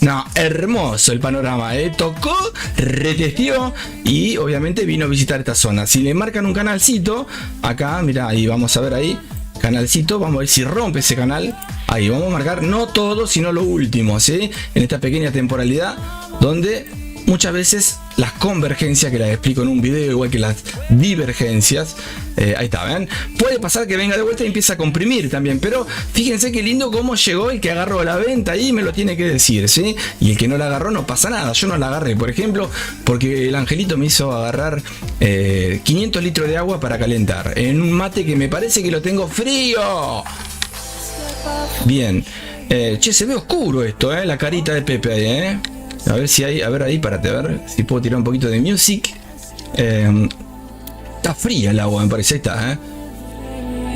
No, hermoso el panorama, tocó, retesteó y obviamente vino a visitar esta zona. Si le marcan un canalcito, acá, mirá, ahí vamos a ver ahí, canalcito, vamos a ver si rompe ese canal. Ahí vamos a marcar no todo, sino lo último, ¿sí? En esta pequeña temporalidad donde muchas veces las convergencias, que las explico en un video, igual que las divergencias, ahí está, ¿ven? Puede pasar que venga de vuelta y empiece a comprimir también, pero fíjense qué lindo cómo llegó el que agarró la venta ahí, me lo tiene que decir, ¿sí? Y el que no la agarró no pasa nada, yo no la agarré, por ejemplo, porque el angelito me hizo agarrar 500 litros de agua para calentar, en un mate que me parece que lo tengo frío. Bien, che, se ve oscuro esto, la carita de Pepe ahí, A ver si hay, a ver ahí, párate, a ver si puedo tirar un poquito de music. Está fría el agua, me parece, ahí está,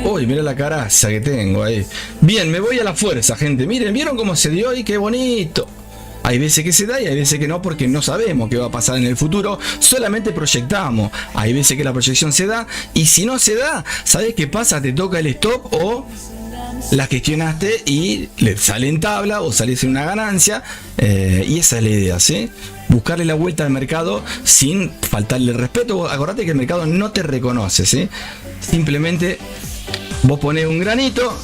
Uy, mira la caraza que tengo ahí. Bien, me voy a la fuerza, gente. Miren, ¿vieron cómo se dio ahí? ¡Qué bonito! Hay veces que se da y hay veces que no, porque no sabemos qué va a pasar en el futuro. Solamente proyectamos. Hay veces que la proyección se da y si no se da, ¿sabes qué pasa? Te toca el stop o la gestionaste y le sale en tabla o sales en una ganancia, y esa es la idea, ¿sí? Buscarle la vuelta al mercado sin faltarle el respeto. Acordate que el mercado no te reconoce, ¿sí? Simplemente vos ponés un granito,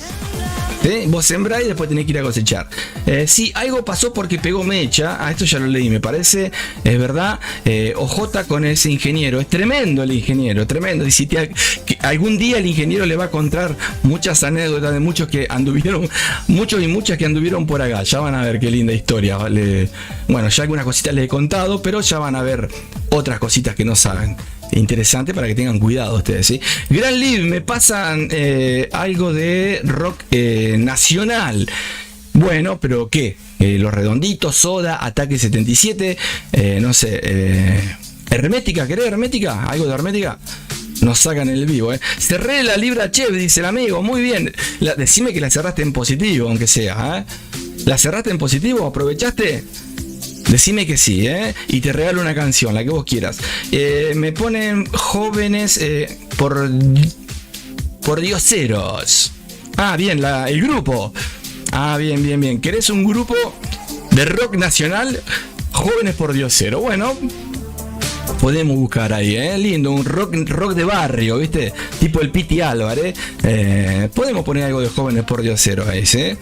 ¿sí? Vos sembrás y después tenés que ir a cosechar. Sí, algo pasó porque pegó mecha. Esto ya lo leí, me parece. Es verdad. OJ con ese ingeniero. Es tremendo el ingeniero, tremendo. Y si que algún día el ingeniero le va a contar muchas anécdotas de muchos que anduvieron, muchos y muchas que anduvieron por acá. Ya van a ver qué linda historia. Bueno, ya algunas cositas les he contado, pero ya van a ver otras cositas que no saben. Interesante para que tengan cuidado ustedes, ¿sí? Gran Live, me pasan algo de rock nacional. Bueno, pero ¿qué? Los Redonditos, Soda, Ataque 77, no sé, Hermética, ¿querés Hermética? ¿Algo de Hermética? Nos sacan el vivo, Cerré la libra chef, dice el amigo, muy bien. Decime que la cerraste en positivo, aunque sea, ¿La cerraste en positivo? ¿Aprovechaste? Decime que sí, y te regalo una canción, la que vos quieras. Me ponen jóvenes por dioseros. Ah, bien, el grupo. Ah, bien. ¿Querés un grupo de rock nacional? Jóvenes por dioseros. Bueno, podemos buscar ahí, lindo, un rock de barrio, ¿viste? Tipo el Piti Álvarez. Podemos poner algo de jóvenes por dioseros ahí, ¿sí?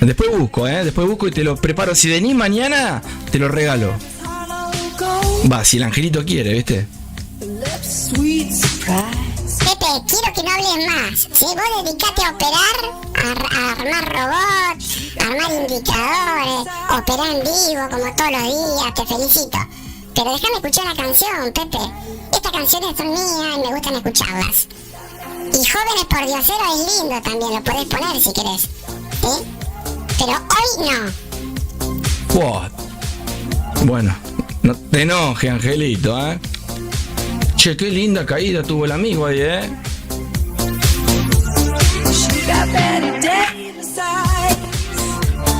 Después busco y te lo preparo. Si venís mañana, te lo regalo. Va, si el angelito quiere, ¿viste? Pepe, quiero que no hables más. Si vos dedicate a operar, a armar robots, a armar indicadores, operar en vivo como todos los días, te felicito. Pero déjame escuchar la canción, Pepe. Estas canciones son mías y me gustan escucharlas. Y Jóvenes por Diosero es lindo también, lo podés poner si querés. ¿Sí? Pero hoy no. Wow. Bueno, no te enojes, Angelito, Che, qué linda caída tuvo el amigo ahí,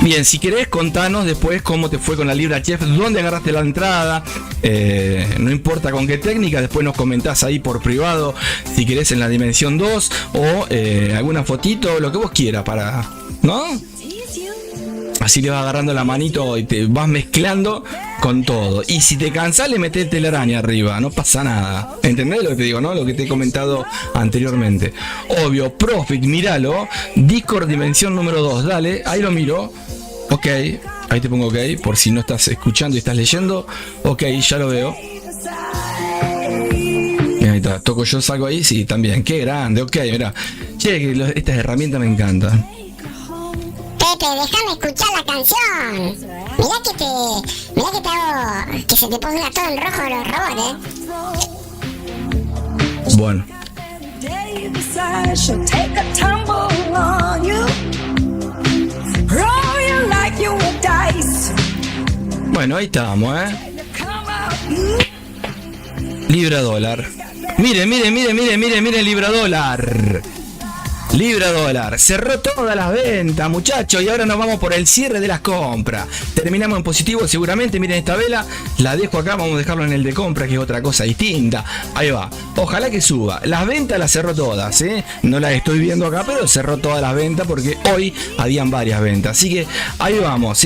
Bien, si querés contanos después cómo te fue con la libra chef, dónde agarraste la entrada, no importa con qué técnica, después nos comentás ahí por privado, si querés en la dimensión 2 o alguna fotito, lo que vos quieras para, ¿no? Así le vas agarrando la manito y te vas mezclando con todo. Y si te cansás, le metés telaraña arriba, no pasa nada. ¿Entendés lo que te digo, no? Lo que te he comentado anteriormente. Obvio, Profit, míralo. Discord dimensión número 2, dale, ahí lo miro. Ok, ahí te pongo ok, por si no estás escuchando y estás leyendo. Ok, ya lo veo. Ahí está, toco yo, salgo ahí, sí, también. Qué grande, ok, mirá. Che, estas herramientas me encantan. Pepe, déjame escuchar la canción. Mirá que te hago que se te ponga todo en rojo los robots, Bueno. Bueno, ahí estamos, libra dólar. Miren, Libra Dólar. Libra Dólar, cerró todas las ventas, muchachos, y ahora nos vamos por el cierre de las compras. Terminamos en positivo seguramente. Miren esta vela, la dejo acá, vamos a dejarlo en el de compra, que es otra cosa distinta. Ahí va, ojalá que suba. Las ventas las cerró todas, no las estoy viendo acá, pero cerró todas las ventas porque hoy habían varias ventas. Así que ahí vamos,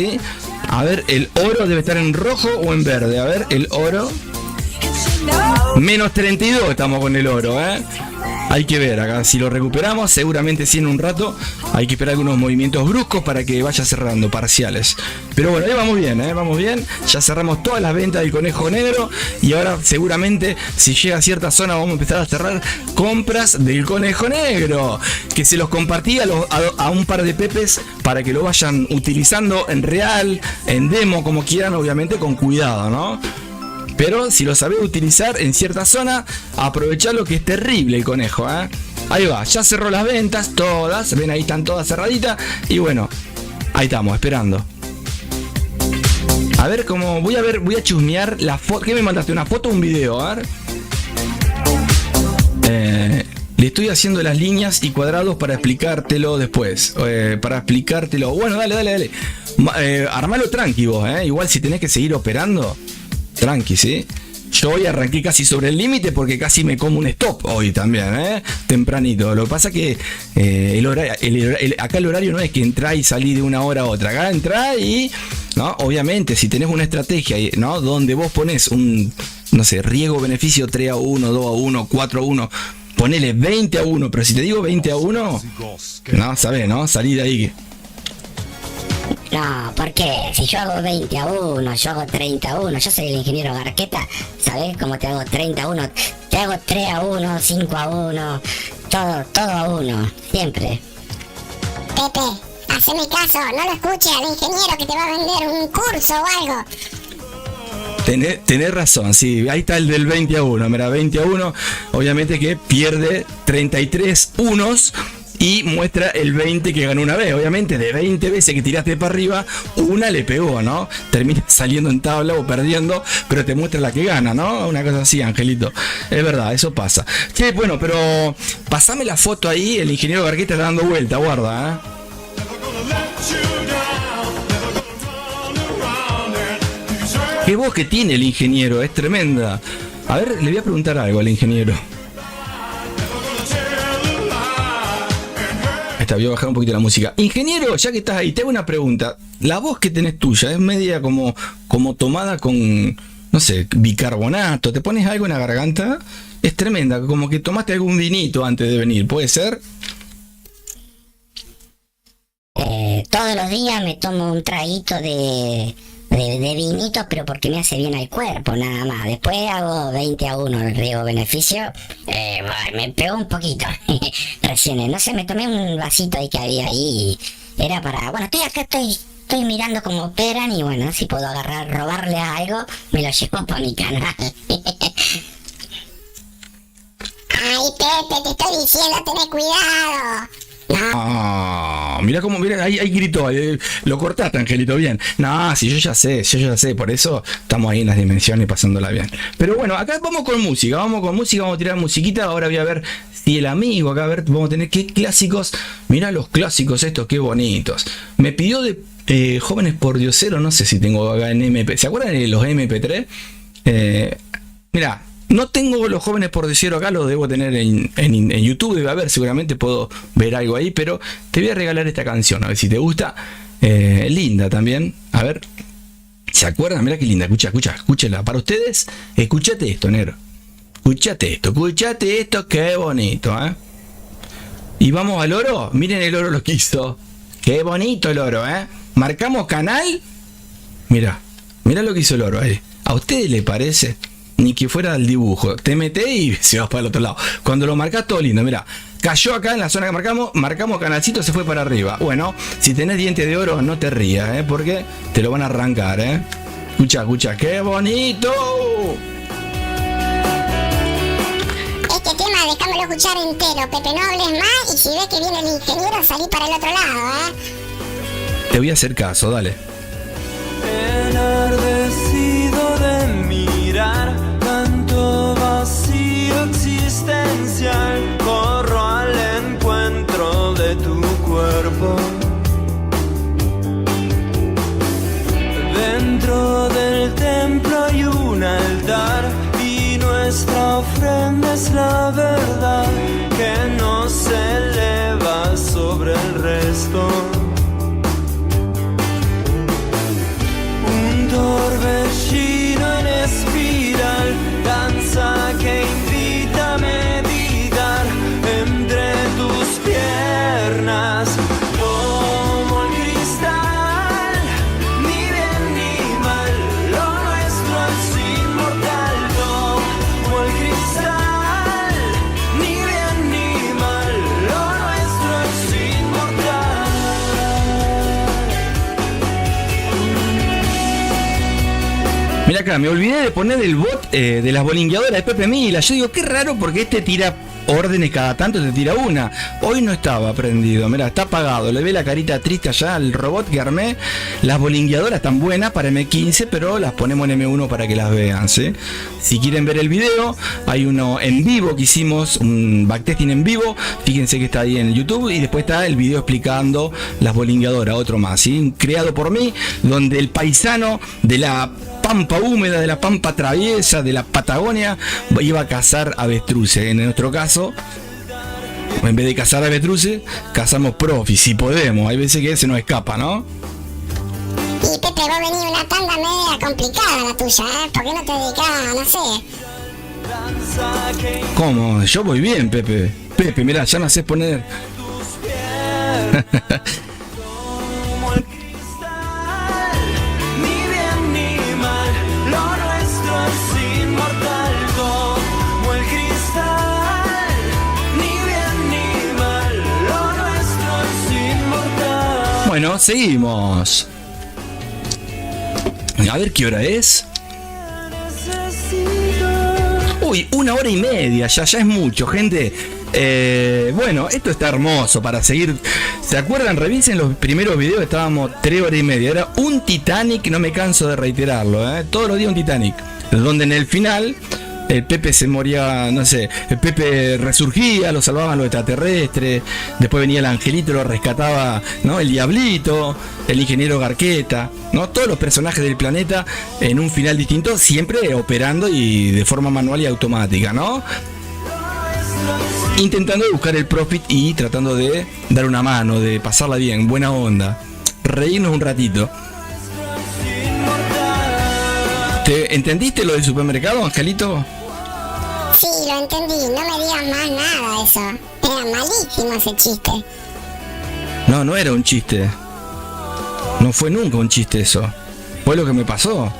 A ver, el oro debe estar en rojo o en verde. A ver, el oro. Menos 32 estamos con el oro, Hay que ver acá, si lo recuperamos, seguramente sí en un rato. Hay que esperar algunos movimientos bruscos para que vaya cerrando parciales. Pero bueno, ahí vamos bien, vamos bien. Ya cerramos todas las ventas del conejo negro. Y ahora seguramente si llega a cierta zona vamos a empezar a cerrar compras del conejo negro. Que se los compartí a un par de pepes para que lo vayan utilizando en real, en demo, como quieran, obviamente con cuidado, ¿no? Pero si lo sabés utilizar en cierta zona, aprovechalo, que es terrible el conejo, Ahí va, ya cerró las ventas, todas. Ven, ahí están todas cerraditas. Y bueno, ahí estamos, esperando. A ver cómo. Voy a chusmear la foto. ¿Qué me mandaste? ¿Una foto o un video? A ver. Le estoy haciendo las líneas y cuadrados para explicártelo después. Bueno, dale. Armalo tranqui vos, Igual si tenés que seguir operando. Tranqui, ¿sí? Yo hoy arranqué casi sobre el límite porque casi me como un stop hoy también, tempranito. Lo que pasa que acá el horario no es que entrá y salí de una hora a otra. Acá entrá y, ¿no? Obviamente, si tenés una estrategia, ¿no? Donde vos ponés un, no sé, riesgo-beneficio 3-1, 2-1, 4-1, ponele 20-1, pero si te digo 20-1, no, sabés, ¿no? Salí de ahí. No, ¿por qué? Si yo hago 20-1, yo hago 30-1, yo soy el ingeniero Garqueta, ¿sabés cómo te hago 30-1? Te hago 3-1, 5-1, todo a 1, siempre. Pepe, haceme caso, no lo escuches al ingeniero que te va a vender un curso o algo. Tenés razón, sí, ahí está el del 20-1, mira, 20-1, obviamente que pierde 33 unos. Y muestra el 20 que ganó una vez. Obviamente de 20 veces que tiraste para arriba, una le pegó, ¿no? Termina saliendo en tabla o perdiendo, pero te muestra la que gana, ¿no? Una cosa así, Angelito. Es verdad, eso pasa. Che, bueno, pero pasame la foto ahí, el ingeniero Garqueta está dando vuelta, guarda, Qué voz que tiene el ingeniero, es tremenda. A ver, le voy a preguntar algo al ingeniero. Voy a bajar un poquito la música. Ingeniero, ya que estás ahí, te hago una pregunta. La voz que tenés tuya es media como tomada con, no sé, bicarbonato. ¿Te pones algo en la garganta? Es tremenda, como que tomaste algún vinito antes de venir, ¿puede ser? Todos los días me tomo un traguito de vinito, pero porque me hace bien al cuerpo, nada más. Después hago 20-1 el riesgo-beneficio. Me pegó un poquito. Recién, no sé, me tomé un vasito ahí que había ahí. Era para... Bueno, estoy mirando cómo operan y bueno, si puedo robarle algo, me lo llevo para mi canal. Ay, Pepe, te estoy diciendo, tené cuidado. Mira ahí gritó, lo cortaste, Angelito, bien. No, si yo ya sé, por eso estamos ahí en las dimensiones pasándola bien. Pero bueno, acá vamos con música, vamos a tirar musiquita. Ahora voy a ver si el amigo, acá a ver, vamos a tener qué clásicos. Mira los clásicos estos, qué bonitos. Me pidió de Jóvenes por Diosero, no sé si tengo acá en MP. ¿Se acuerdan de los MP3? Mira. No tengo los Jóvenes por Diosero acá, los debo tener en YouTube, debe haber, seguramente puedo ver algo ahí, pero te voy a regalar esta canción, a ver si te gusta. Linda también, a ver, ¿se acuerdan? Mira qué linda, escúchala. Para ustedes, escúchate esto, negro. Escúchate esto, qué bonito, Y vamos al oro, miren el oro lo que hizo. Qué bonito el oro, Marcamos canal, mira lo que hizo el oro ahí. ¿A ustedes les parece? Ni que fuera el dibujo, te metés y se vas para el otro lado. Cuando lo marcás todo lindo, mira, cayó acá en la zona que marcamos canalcito, se fue para arriba. Bueno, si tenés dientes de oro, no te rías, porque te lo van a arrancar, Escucha, qué bonito. Este tema déjamelo escuchar entero, Pepe, no hables más, y si ves que viene el ingeniero, salí para el otro lado, Te voy a hacer caso, dale. Enardecido de mirar tanto vacío existe. nuestra ofrenda es la verdad que no se eleva sobre el resto. Un torbellino en espiral, danza que invita a meditar entre tus piernas. Como el cristal, ni bien ni mal, lo nuestro es inmortal. Como el cristal, ni bien ni mal, lo nuestro es inmortal. Mira acá, me olvidé de poner el bot de las bolingueadoras de Pepe Mila. Yo digo, qué raro porque este tira órdenes cada tanto, te tira una. Hoy no estaba prendido, mira, está apagado. Le ve la carita triste allá al robot que armé. Las bolingueadoras están buenas para M15, pero las ponemos en M1 para que las vean, ¿sí? Si quieren ver el video, hay uno en vivo que hicimos, un backtesting en vivo. Fíjense que está ahí en YouTube. Y después está el video explicando las bolingueadoras, otro más, ¿sí? Creado por mí, donde el paisano de la pampa húmeda, de la pampa traviesa, de la Patagonia, iba a cazar avestruces. En nuestro caso, en vez de cazar avestruces, cazamos profis, si podemos. Hay veces que se nos escapa, ¿no? Y Pepe, vos venís una tanda media complicada la tuya, ¿eh? ¿Por qué no te dedicás, no sé? ¿Cómo? Yo voy bien, Pepe. Pepe, mirá, ya no sé poner. Bueno, seguimos. A ver qué hora es. Uy, 1 hora y media, ya es mucho, gente. Bueno, esto está hermoso para seguir. ¿Se acuerdan? Revisen los primeros videos, estábamos 3 horas y media. Era un Titanic, no me canso de reiterarlo, ¿eh? Todos los días un Titanic. Donde en el final el Pepe se moría, no sé, el Pepe resurgía, lo salvaban los extraterrestres, después venía el angelito, lo rescataba, ¿no? El diablito, el ingeniero Garqueta, ¿no? Todos los personajes del planeta en un final distinto, siempre operando y de forma manual y automática, ¿no? Intentando buscar el profit y tratando de dar una mano, de pasarla bien, buena onda, reírnos un ratito. ¿Te entendiste lo del supermercado, Angelito? Sí, lo entendí, no me digas más nada de eso. Era malísimo ese chiste. No, no era un chiste. No fue nunca un chiste eso. Fue lo que me pasó.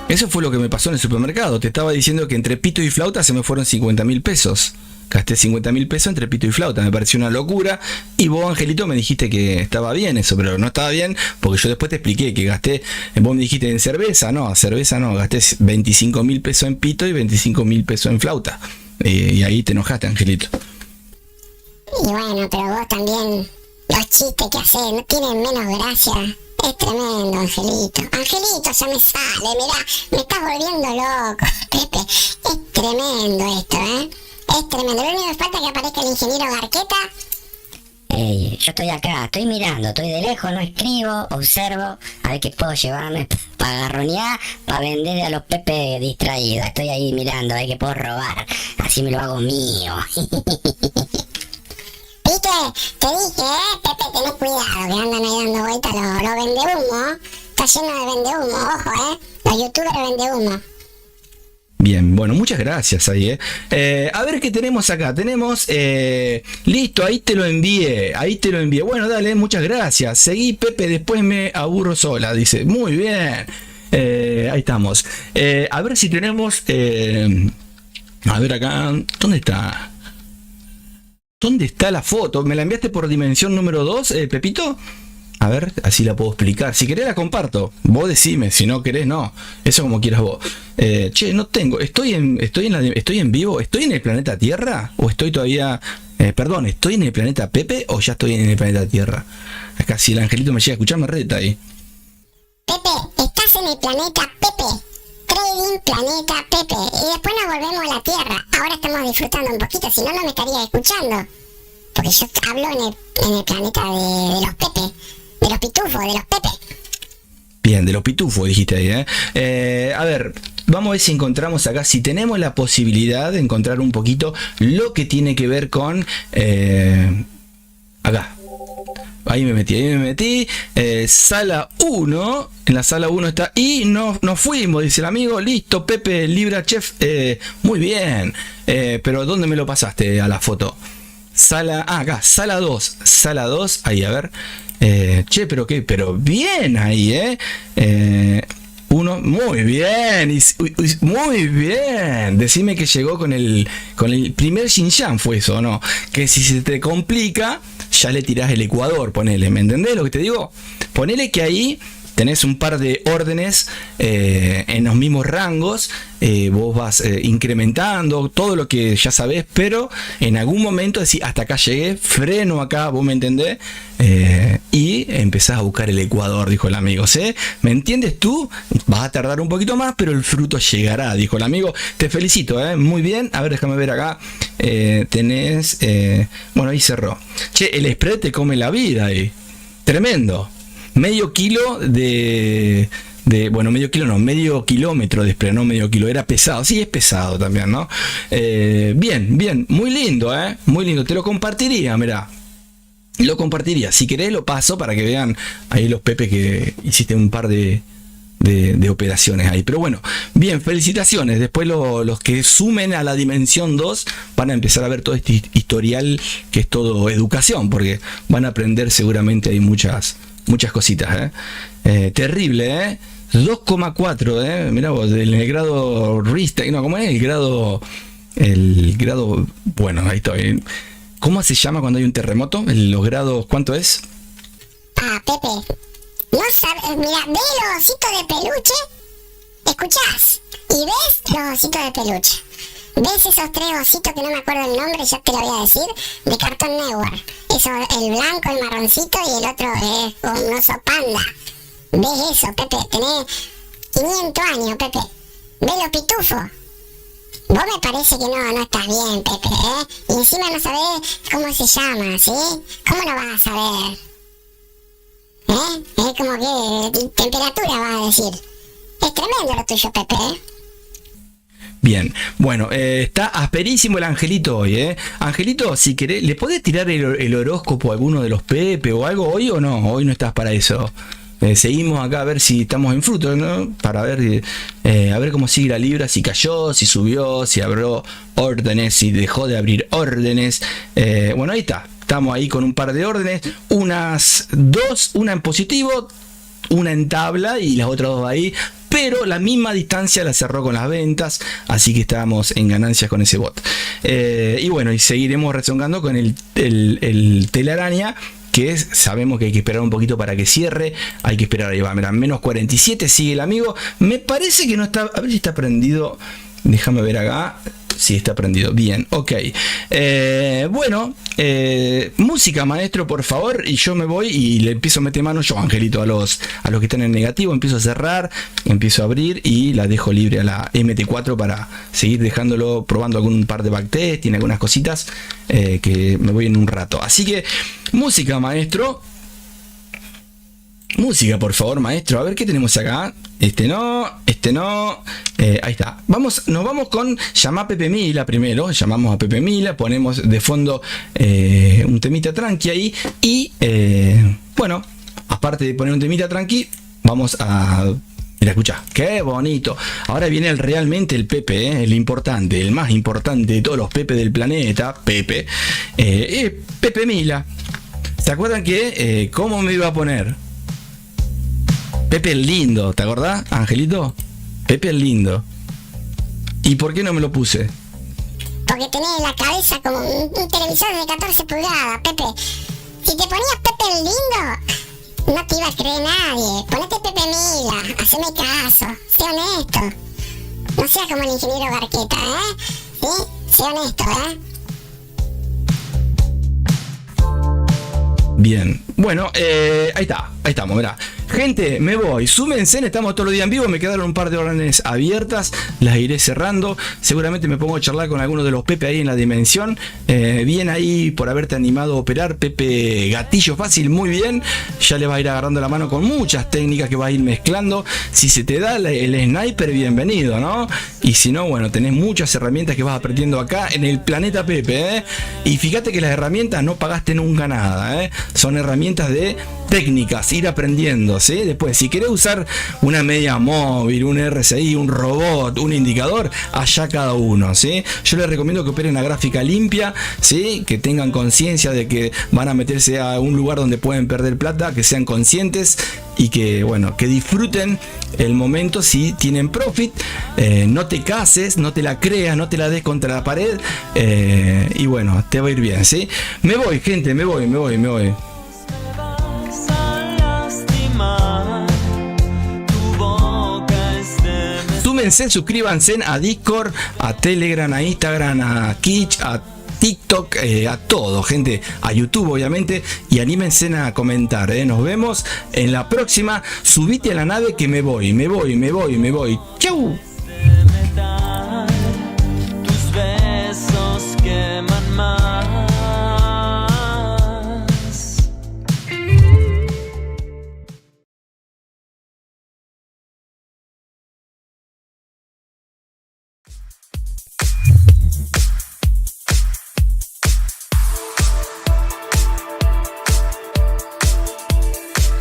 Eso fue lo que me pasó en el supermercado. Te estaba diciendo que entre pito y flauta se me fueron 50.000 pesos. Gasté 50.000 pesos entre pito y flauta, me pareció una locura. Y vos, Angelito, me dijiste que estaba bien eso, pero no estaba bien porque yo después te expliqué que gasté. Vos me dijiste en cerveza no, gasté 25.000 pesos en pito y 25.000 pesos en flauta. Y ahí te enojaste, Angelito. Y bueno, pero vos también, los chistes que hacés no tienen menos gracia. Es tremendo, Angelito. Angelito, se me sale, mirá, me estás volviendo loco, Pepe. Es tremendo esto, ¿eh? Es tremendo. Lo único que falta es que aparezca el ingeniero Garqueta. Yo estoy acá, estoy mirando, estoy de lejos, no escribo, observo, a ver qué puedo llevarme para garronear, para vender a los Pepe distraídos. Estoy ahí mirando, a ver qué puedo robar, así me lo hago mío. Viste, te dije, Pepe, tenés cuidado, que andan ahí dando vueltas los vendehumo. Está lleno de vendehumo, ojo, los youtubers vendehumo. Bien, bueno, muchas gracias ahí, a ver qué tenemos acá. Tenemos, listo, ahí te lo envié. Bueno, dale, muchas gracias. Seguí, Pepe, después me aburro sola, dice. Muy bien. Ahí estamos. A ver si tenemos, a ver acá, ¿dónde está? ¿Dónde está la foto? ¿Me la enviaste por dimensión número 2, Pepito? A ver, así la puedo explicar. Si querés la comparto. Vos decime, si no querés, no. Eso como quieras vos. Che, no tengo. Estoy en vivo. ¿Estoy en el planeta Tierra? ¿O estoy todavía... perdón, ¿estoy en el planeta Pepe o ya estoy en el planeta Tierra? Acá si el angelito me llega a escuchar me reta ahí. Pepe, estás en el planeta Pepe. Trading Planeta Pepe. Y después nos volvemos a la Tierra. Ahora estamos disfrutando un poquito, si no, no me estaría escuchando. Porque yo hablo en el planeta de los Pepe. De los pitufos, de los Pepe. Bien, de los pitufos dijiste ahí, A ver, vamos a ver si encontramos acá, si tenemos la posibilidad de encontrar un poquito lo que tiene que ver con... acá. Ahí me metí. Sala 1. En la sala 1 está. Y nos fuimos, dice el amigo. Listo, Pepe, Libra Chef. Muy bien. Pero ¿dónde me lo pasaste a la foto? Acá, sala 2. Sala 2. Ahí, a ver. Pero bien ahí, uno, muy bien, muy bien. Decime que llegó con el primer Xinjiang, fue eso, ¿no? Que si se te complica, ya le tirás el Ecuador, ponele, ¿me entendés lo que te digo? Ponele que ahí tenés un par de órdenes en los mismos rangos, vos vas incrementando todo lo que ya sabés, pero en algún momento decís, hasta acá llegué, freno acá, vos me entendés, y empezás a buscar el Ecuador, dijo el amigo, ¿sí? ¿Me entiendes tú? Vas a tardar un poquito más, pero el fruto llegará, dijo el amigo. Te felicito, muy bien. A ver, déjame ver acá. Tenés, bueno, ahí cerró. Che, el spread te come la vida ahí. Tremendo. Medio kilo bueno, medio kilo no, medio kilómetro de spray, no medio kilo, era pesado, sí es pesado también, ¿no? Bien, muy lindo, muy lindo, te lo compartiría, mirá. Lo compartiría, si querés lo paso para que vean ahí los Pepe que hiciste un par de operaciones ahí. Pero bueno, bien, felicitaciones. Después los que sumen a la dimensión 2 van a empezar a ver todo este historial que es todo educación, porque van a aprender seguramente hay muchas cositas, terrible, 2,4, mirá vos, el grado Richter, no, ¿cómo es? El grado, bueno, ahí estoy. ¿Cómo se llama cuando hay un terremoto? Los grados, ¿cuánto es? Ah, Pepe, no sabes, mira, ves los ositos de peluche, escuchás, y ves los ositos de peluche. ¿Ves esos 3 ositos que no me acuerdo el nombre? Yo te lo voy a decir, de Cartoon Network. Eso, el blanco, el marroncito y el otro es un oso panda. ¿Ves eso, Pepe? Tenés 500 años, Pepe. ¿Ves los pitufos? Vos me parece que no estás bien, Pepe, Y encima no sabés cómo se llama, ¿sí? ¿Cómo lo vas a saber? Es como que temperatura vas a decir. Es tremendo lo tuyo, Pepe, Bien, bueno, está asperísimo el Angelito hoy, Angelito, si querés, ¿le podés tirar el horóscopo a alguno de los Pepe o algo hoy o no? Hoy no estás para eso. Seguimos acá a ver si estamos en fruto, ¿no? Para ver, a ver cómo sigue la Libra, si cayó, si subió, si abrió órdenes, si dejó de abrir órdenes. Bueno, ahí está. Estamos ahí con un par de órdenes, unas 2, una en positivo, una en tabla y las otras 2 ahí, pero la misma distancia la cerró con las ventas, así que estábamos en ganancias con ese bot. Y bueno, y seguiremos rezongando con el telaraña, que sabemos que hay que esperar un poquito para que cierre, hay que esperar, ahí va, mirá, menos 47, sigue el amigo, me parece que no está, a ver si está prendido, déjame ver acá. Sí, está prendido. Bien, ok. Bueno, música, maestro, por favor. Y yo me voy y le empiezo a meter mano yo, Angelito, a los que están en negativo. Empiezo a cerrar, empiezo a abrir y la dejo libre a la MT4 para seguir dejándolo, probando algún par de backtest. Tiene algunas cositas que me voy en un rato. Así que, música, maestro. Música, por favor, maestro. A ver qué tenemos acá. Este no. Ahí está. Nos vamos con Llama a Pepe Mila primero. Llamamos a Pepe Mila. Ponemos de fondo un temita tranqui ahí. Y bueno, aparte de poner un temita tranqui, vamos a... Mira, escucha, qué bonito. Ahora viene realmente el Pepe, el importante, el más importante de todos los Pepe del planeta. Pepe. Pepe Mila. ¿Se acuerdan que cómo me iba a poner? Pepe el lindo, ¿te acordás, Angelito? Pepe el lindo. ¿Y por qué no me lo puse? Porque tenés la cabeza como un televisor de 14 pulgadas, Pepe. Si te ponías Pepe el lindo, no te iba a creer nadie. Ponete Pepe Mila, haceme caso, sé honesto. No seas como el ingeniero Barqueta, ¿Sí? Sé honesto, Bien, bueno, ahí estamos, mirá. Gente, me voy. Súmense, estamos todos los días en vivo. Me quedaron un par de órdenes abiertas. Las iré cerrando. Seguramente me pongo a charlar con alguno de los Pepe ahí en la dimensión. Bien ahí por haberte animado a operar. Pepe Gatillo Fácil, muy bien. Ya le va a ir agarrando la mano con muchas técnicas que va a ir mezclando. Si se te da el sniper, bienvenido, ¿no? Y si no, bueno, tenés muchas herramientas que vas aprendiendo acá en el planeta Pepe, ¿eh? Y fíjate que las herramientas no pagaste nunca nada, ¿eh? Son herramientas de técnicas, ir aprendiendo, ¿sí? Después, si querés usar una media móvil, un RCI, un robot, un indicador, allá cada uno, ¿sí? Yo les recomiendo que operen a gráfica limpia, ¿sí? Que tengan conciencia de que van a meterse a un lugar donde pueden perder plata, que sean conscientes y que, bueno, que disfruten el momento si tienen profit. No te cases, no te la creas, no te la des contra la pared, y bueno, te va a ir bien, ¿sí? Me voy, gente, me voy. Vas a lastimar, tu boca es de Súmense, suscríbanse a Discord, a Telegram, a Instagram, a Kitsch, a TikTok, a todo, gente, a YouTube obviamente, y anímense a comentar, nos vemos en la próxima. Subite a la nave que me voy. Chau. metal, tus besos queman más.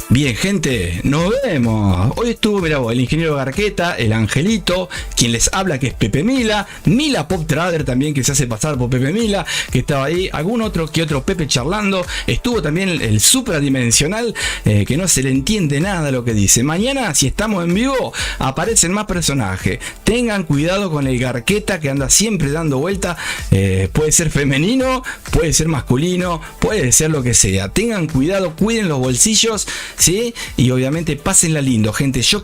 Bien, gente, nos vemos. Hoy estuvo, mirá vos, el ingeniero Garqueta, el Angelito, quien les habla, que es Pepe Mila Pop Trader también, que se hace pasar por Pepe Mila, que estaba ahí, algún otro que otro Pepe charlando. Estuvo también el supradimensional, que no se le entiende nada lo que dice. Mañana, si estamos en vivo, aparecen más personajes. Tengan cuidado con el Garqueta, que anda siempre dando vuelta. Puede ser femenino, puede ser masculino, puede ser lo que sea. Tengan cuidado, cuiden los bolsillos, ¿sí? Y obviamente pásenla lindo, gente. Yo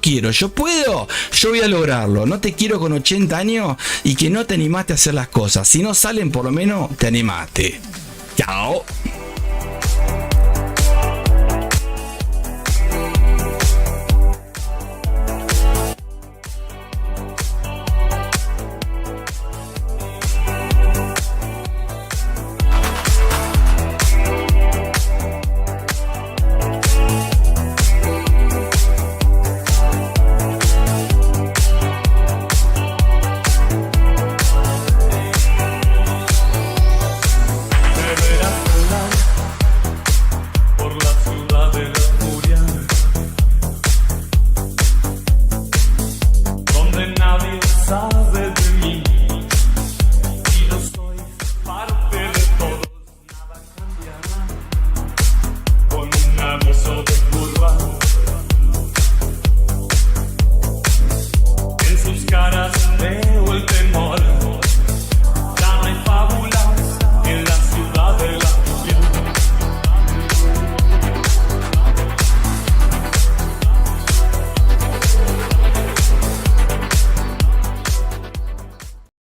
puedo, yo voy a lograrlo. No te quiero con 80 años y que no te animaste a hacer las cosas. Si no salen, por lo menos te animaste. Chao.